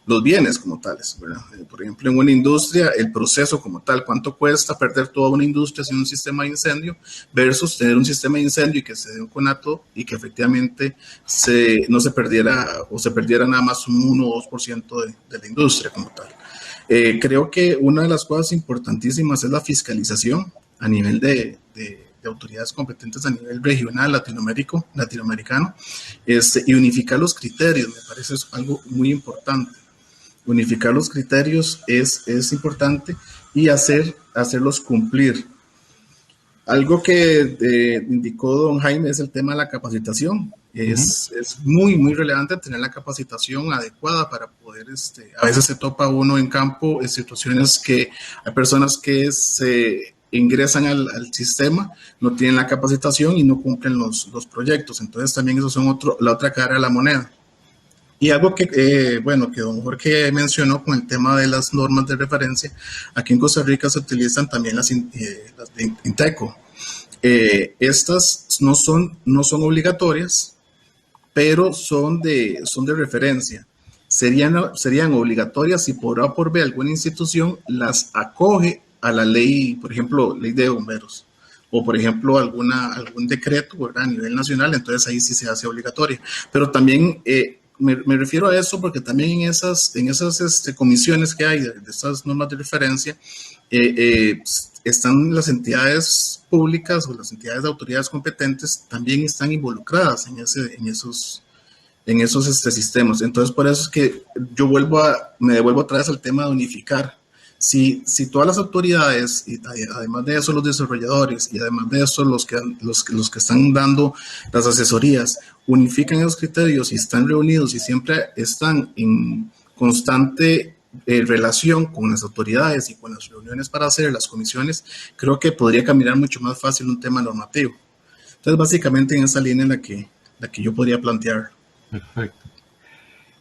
los bienes como tales, ¿verdad? Por ejemplo, en una industria, el proceso como tal, cuánto cuesta perder toda una industria sin un sistema de incendio versus tener un sistema de incendio y que se dé un conato y que efectivamente no se perdiera o se perdiera nada más un 1 o 2% de la industria como tal. Creo que una de las cosas importantísimas es la fiscalización a nivel de autoridades competentes a nivel regional, latinoamericano, y unificar los criterios, me parece algo muy importante. Unificar los criterios es importante y hacerlos cumplir. Algo que indicó don Jaime es el tema de la capacitación. Es muy, muy relevante tener la capacitación adecuada para poder, a veces se topa uno en campo en situaciones que hay personas que se ingresan al sistema, no tienen la capacitación y no cumplen los proyectos. Entonces también eso son la otra cara de la moneda. Y algo que don Jorge mencionó con el tema de las normas de referencia, aquí en Costa Rica se utilizan también las de INTECO. Estas no son obligatorias, pero son de referencia. Serían obligatorias si por A o por B alguna institución las acoge a la ley, por ejemplo, ley de bomberos, o por ejemplo algún decreto, ¿verdad?, a nivel nacional, entonces ahí sí se hace obligatoria. Pero también me refiero a eso porque también en esas comisiones que hay de estas normas de referencia, están las entidades públicas o las entidades de autoridades competentes también están involucradas en esos sistemas. Entonces, por eso es que yo me devuelvo otra vez al tema de unificar. si todas las autoridades, y además de eso los desarrolladores, y además de eso los que están dando las asesorías, unifican esos criterios y están reunidos y siempre están en constante relación con las autoridades y con las reuniones para hacer las comisiones, creo que podría caminar mucho más fácil un tema normativo. Entonces, básicamente en esa línea en la que yo podría plantear. Perfecto.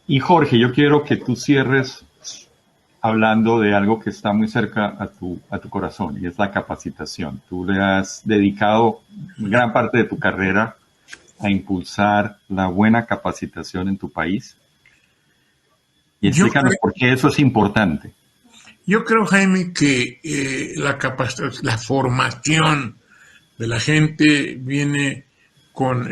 Y Jorge, yo quiero que tú cierres hablando de algo que está muy cerca a tu corazón, y es la capacitación. Tú le has dedicado gran parte de tu carrera a impulsar la buena capacitación en tu país. Y explícanos por qué eso es importante. Yo creo, Jaime, que la formación de la gente viene con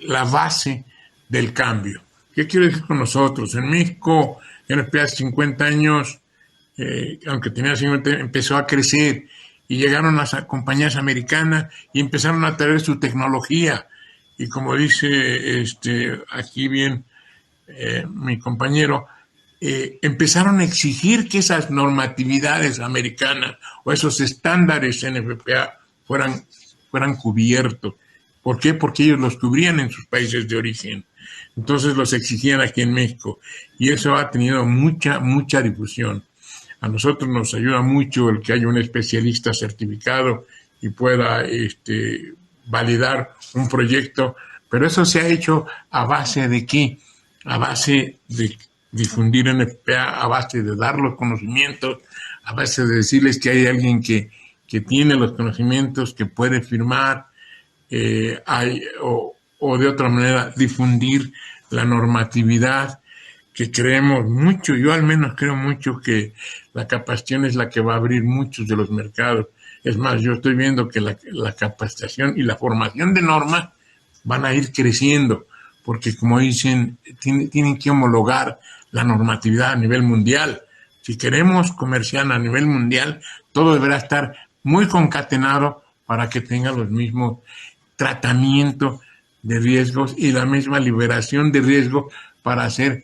la base del cambio. ¿Qué quiere decir con nosotros? En México, NFPA hace 50 años, aunque tenía 50, empezó a crecer y llegaron las compañías americanas y empezaron a traer su tecnología. Y como dice aquí bien mi compañero, empezaron a exigir que esas normatividades americanas o esos estándares NFPA fueran cubiertos. ¿Por qué? Porque ellos los cubrían en sus países de origen. Entonces los exigían aquí en México. Y eso ha tenido mucha difusión. A nosotros nos ayuda mucho el que haya un especialista certificado y pueda validar un proyecto. Pero eso se ha hecho a base de ¿qué? A base de difundir NFPA, a base de dar los conocimientos, a base de decirles que hay alguien que tiene los conocimientos, que puede firmar, o de otra manera difundir la normatividad, que creemos mucho, yo al menos creo mucho que la capacitación es la que va a abrir muchos de los mercados. Es más, yo estoy viendo que la capacitación y la formación de normas van a ir creciendo, porque como dicen, tienen que homologar la normatividad a nivel mundial. Si queremos comerciar a nivel mundial, todo deberá estar muy concatenado para que tenga los mismos tratamientos de riesgos y la misma liberación de riesgo para hacer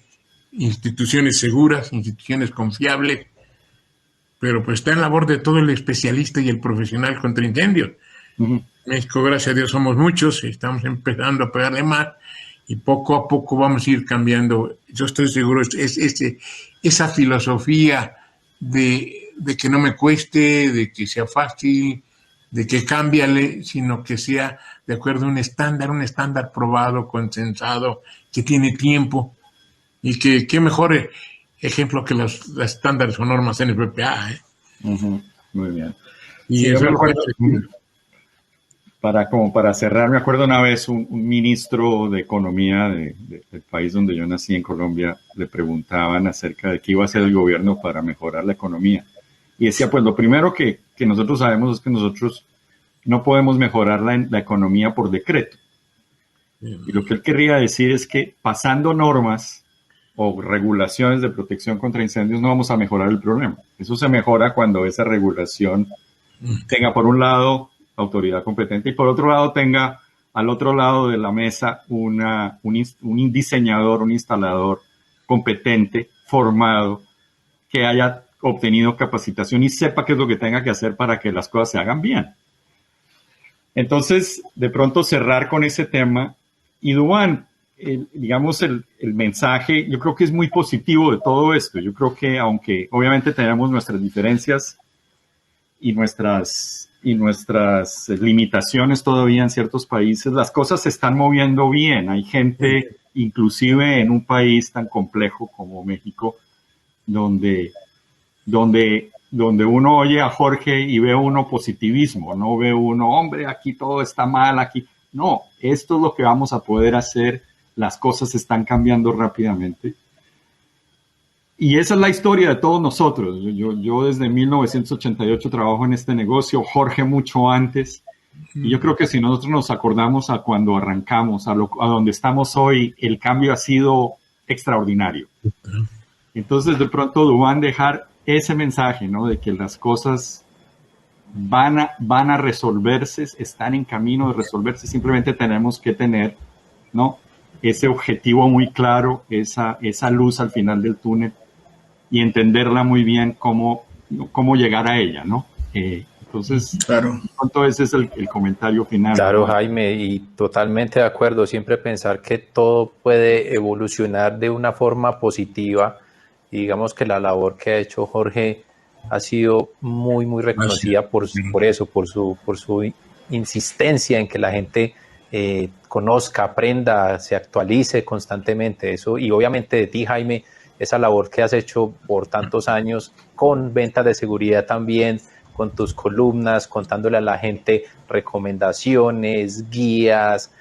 instituciones seguras, instituciones confiables, pero pues está en labor de todo el especialista y el profesional contra incendios. Uh-huh. México, gracias a Dios, somos muchos y estamos empezando a pegarle más y poco a poco vamos a ir cambiando. Yo estoy seguro, esa filosofía de que no me cueste, de que sea fácil, de que cámbiale, sino que sea de acuerdo a un estándar probado, consensado, que tiene tiempo y que qué mejor ejemplo que los estándares o normas NFPA. Uh-huh. Muy bien. Y sí, eso yo me acuerdo, para cerrar, me acuerdo una vez un ministro de Economía del país donde yo nací, en Colombia, le preguntaban acerca de qué iba a hacer el gobierno para mejorar la economía. Y decía, pues lo primero que nosotros sabemos es que nosotros no podemos mejorar la economía por decreto. Y lo que él querría decir es que pasando normas o regulaciones de protección contra incendios no vamos a mejorar el problema. Eso se mejora cuando esa regulación tenga, por un lado, autoridad competente y por otro lado tenga al otro lado de la mesa un diseñador, un instalador competente, formado, que haya obtenido capacitación y sepa qué es lo que tenga que hacer para que las cosas se hagan bien. Entonces, de pronto cerrar con ese tema. Y Duván, digamos, el mensaje, yo creo que es muy positivo de todo esto. Yo creo que aunque obviamente tenemos nuestras diferencias y nuestras limitaciones todavía en ciertos países, las cosas se están moviendo bien. Hay gente, inclusive en un país tan complejo como México, donde uno oye a Jorge y ve uno positivismo, no ve uno, hombre, aquí todo está mal, aquí. No, esto es lo que vamos a poder hacer, las cosas están cambiando rápidamente. Y esa es la historia de todos nosotros. Yo desde 1988 trabajo en este negocio, Jorge mucho antes, y yo creo que si nosotros nos acordamos a cuando arrancamos, a donde estamos hoy, el cambio ha sido extraordinario. Entonces, de pronto, Duván, dejar ese mensaje, ¿no? De que las cosas van a resolverse, están en camino de resolverse, simplemente tenemos que tener, ¿no? Ese objetivo muy claro, esa luz al final del túnel y entenderla muy bien cómo llegar a ella, ¿no? Entonces, Claro. ese es el comentario final. Claro, ¿no? Jaime, y totalmente de acuerdo. Siempre pensar que todo puede evolucionar de una forma positiva. Y digamos que la labor que ha hecho Jorge ha sido muy, muy reconocida por eso, por su insistencia en que la gente conozca, aprenda, se actualice constantemente. Eso, y obviamente de ti, Jaime, esa labor que has hecho por tantos años con ventas de seguridad también, con tus columnas, contándole a la gente recomendaciones, guías,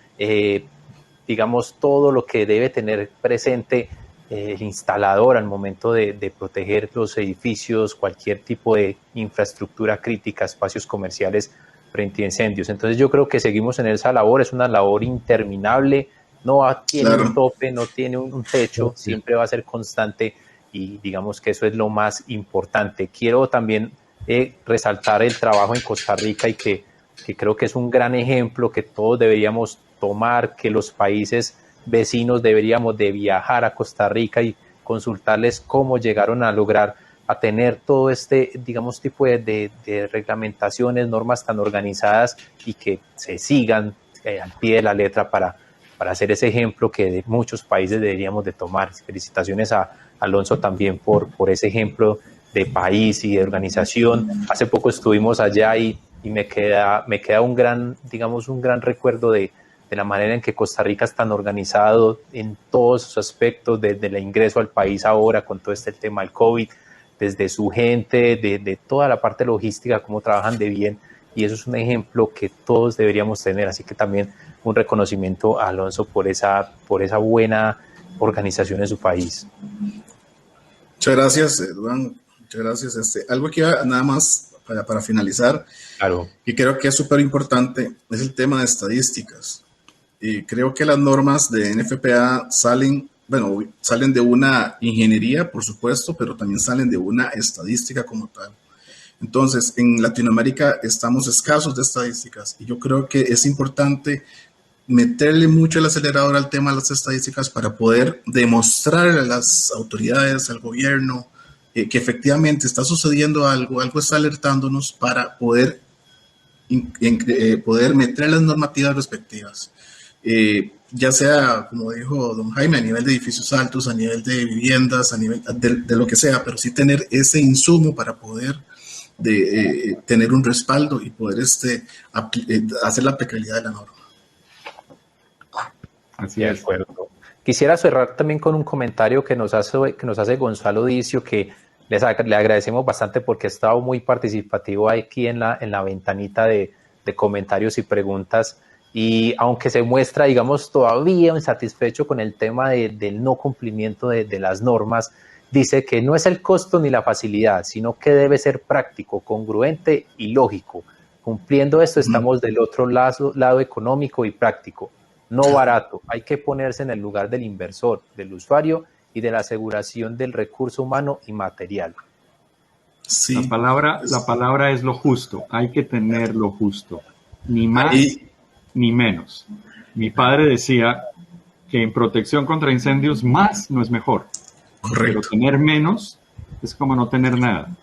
digamos, todo lo que debe tener presente el instalador al momento de proteger los edificios, cualquier tipo de infraestructura crítica, espacios comerciales frente a incendios. Entonces yo creo que seguimos en esa labor, es una labor interminable, no tiene un tope, no tiene un techo, siempre va a ser constante y digamos que eso es lo más importante. Quiero también resaltar el trabajo en Costa Rica y que creo que es un gran ejemplo que todos deberíamos tomar, que los países vecinos deberíamos de viajar a Costa Rica y consultarles cómo llegaron a lograr a tener todo este, digamos, tipo de reglamentaciones, normas tan organizadas y que se sigan al pie de la letra para hacer ese ejemplo que de muchos países deberíamos de tomar. Felicitaciones a Alonso también por ese ejemplo de país y de organización. Hace poco estuvimos allá y me queda un gran, digamos, un gran recuerdo de la manera en que Costa Rica es tan organizado en todos sus aspectos, desde el ingreso al país ahora con todo este tema del COVID, desde su gente, de toda la parte logística, cómo trabajan de bien, y eso es un ejemplo que todos deberíamos tener, así que también un reconocimiento a Alonso por esa buena organización en su país. Muchas gracias, Eduardo. Muchas gracias. Algo que iba nada más para finalizar, claro, y creo que es súper importante, es el tema de estadísticas. Y creo que las normas de NFPA salen de una ingeniería, por supuesto, pero también salen de una estadística como tal. Entonces, en Latinoamérica estamos escasos de estadísticas y yo creo que es importante meterle mucho el acelerador al tema de las estadísticas para poder demostrarle a las autoridades, al gobierno, que efectivamente está sucediendo algo está alertándonos para poder meter las normativas respectivas. Ya sea, como dijo don Jaime, a nivel de edificios altos, a nivel de viviendas, a nivel de lo que sea, pero sí tener ese insumo para poder tener un respaldo y poder hacer la aplicabilidad de la norma. Así de es. acuerdo. Quisiera cerrar también con un comentario que nos hace Gonzalo Dicio, que le agradecemos bastante porque ha estado muy participativo aquí en la ventanita de comentarios y preguntas. Y aunque se muestra, digamos, todavía insatisfecho con el tema del no cumplimiento de las normas, dice que no es el costo ni la facilidad, sino que debe ser práctico, congruente y lógico. Cumpliendo esto, estamos del otro lado económico y práctico, no barato. Hay que ponerse en el lugar del inversor, del usuario y de la aseguración del recurso humano y material. Sí. La palabra es lo justo, hay que tener lo justo, ni más ni menos. Mi padre decía que en protección contra incendios más no es mejor. Correcto. Pero tener menos es como no tener nada.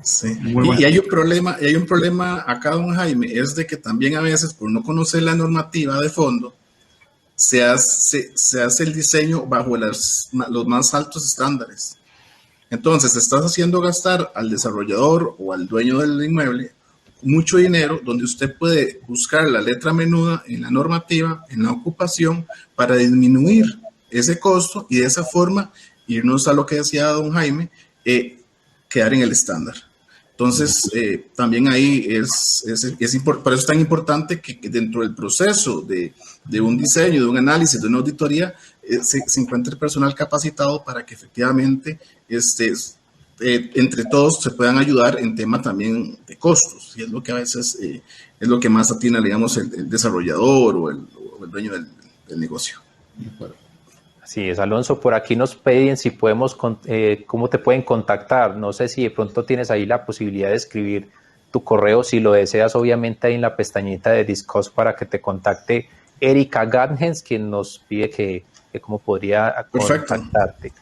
Sí. Y hay un problema acá, don Jaime, es de que también a veces por no conocer la normativa de fondo se hace el diseño bajo los más altos estándares. Entonces estás haciendo gastar al desarrollador o al dueño del inmueble mucho dinero, donde usted puede buscar la letra menuda en la normativa, en la ocupación, para disminuir ese costo y de esa forma irnos a lo que decía don Jaime, quedar en el estándar. Entonces, también ahí por eso es tan importante que dentro del proceso de un diseño, de un análisis, de una auditoría, se encuentre personal capacitado para que efectivamente entre todos se puedan ayudar en tema también de costos, y es lo que a veces es lo que más atina, digamos, el desarrollador o el dueño del negocio. Así es, Alonso, por aquí nos piden si podemos, cómo te pueden contactar. No sé si de pronto tienes ahí la posibilidad de escribir tu correo, si lo deseas, obviamente ahí en la pestañita de Discuss para que te contacte Erika Garnhens, quien nos pide que cómo podría contactarte.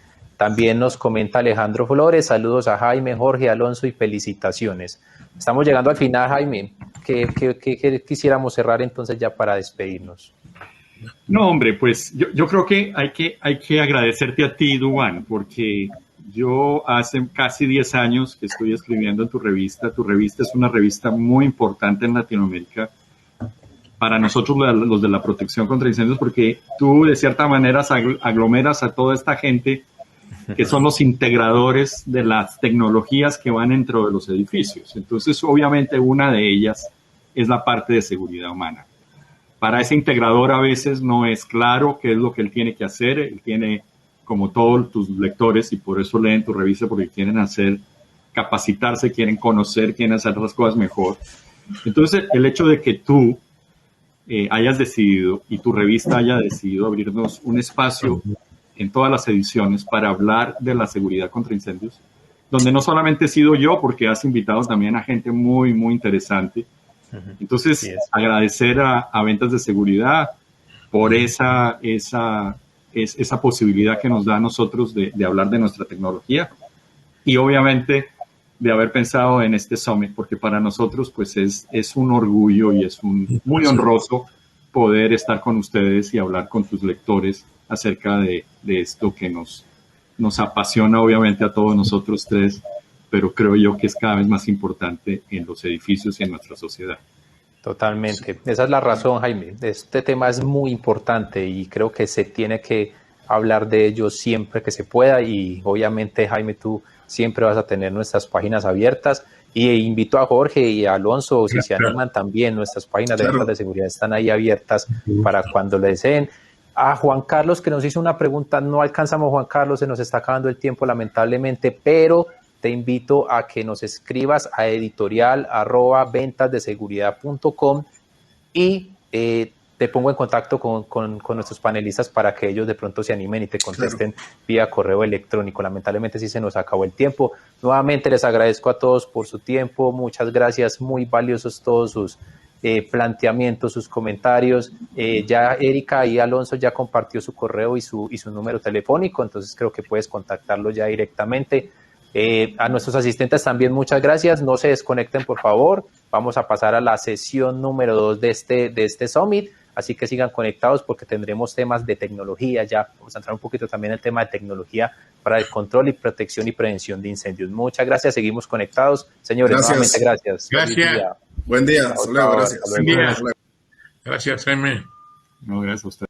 También nos comenta Alejandro Flores, saludos a Jaime, Jorge, Alonso y felicitaciones. Estamos llegando al final, Jaime. ¿Qué quisiéramos cerrar entonces ya para despedirnos? No, hombre, pues yo creo que hay que agradecerte a ti, Duan, porque yo hace casi 10 años que estoy escribiendo en tu revista. Tu revista es una revista muy importante en Latinoamérica para nosotros los de la protección contra incendios, porque tú de cierta manera aglomeras a toda esta gente que son los integradores de las tecnologías que van dentro de los edificios. Entonces, obviamente, una de ellas es la parte de seguridad humana. Para ese integrador a veces no es claro qué es lo que él tiene que hacer. Él tiene, como todos tus lectores, y por eso leen tu revista, porque quieren capacitarse, quieren conocer, quieren hacer las cosas mejor. Entonces, el hecho de que tú hayas decidido y tu revista haya decidido abrirnos un espacio en todas las ediciones para hablar de la seguridad contra incendios, donde no solamente he sido yo, porque has invitado también a gente muy, muy interesante. Entonces, agradecer a Ventas de Seguridad por esa posibilidad que nos da a nosotros de hablar de nuestra tecnología y obviamente de haber pensado en este Summit, porque para nosotros pues es un orgullo y es muy honroso poder estar con ustedes y hablar con tus lectores acerca de esto que nos apasiona obviamente a todos nosotros tres, pero creo yo que es cada vez más importante en los edificios y en nuestra sociedad. Totalmente. Esa es la razón, Jaime. Este tema es muy importante y creo que se tiene que hablar de ello siempre que se pueda y obviamente, Jaime, tú siempre vas a tener nuestras páginas abiertas y invito a Jorge y a Alonso, si se animan también, nuestras páginas de ventas de seguridad están ahí abiertas para cuando le deseen. A Juan Carlos, que nos hizo una pregunta, no alcanzamos, Juan Carlos, se nos está acabando el tiempo lamentablemente, pero te invito a que nos escribas a editorial@ventasdeseguridad.com y te pongo en contacto con nuestros panelistas para que ellos de pronto se animen y te contesten vía correo electrónico. Lamentablemente sí se nos acabó el tiempo. Nuevamente les agradezco a todos por su tiempo, muchas gracias, muy valiosos todos sus planteamientos, sus comentarios. Ya Erika y Alonso ya compartió su correo y su número telefónico, entonces creo que puedes contactarlo ya directamente. A nuestros asistentes también muchas gracias, no se desconecten por favor, vamos a pasar a la sesión número 2 de este Summit, así que sigan conectados porque tendremos temas de tecnología, ya vamos a entrar un poquito también en el tema de tecnología para el control y protección y prevención de incendios. Muchas gracias, seguimos conectados, señores, nuevamente gracias. Buen día, hasta luego, gracias. Gracias, Jaime. No, gracias a usted.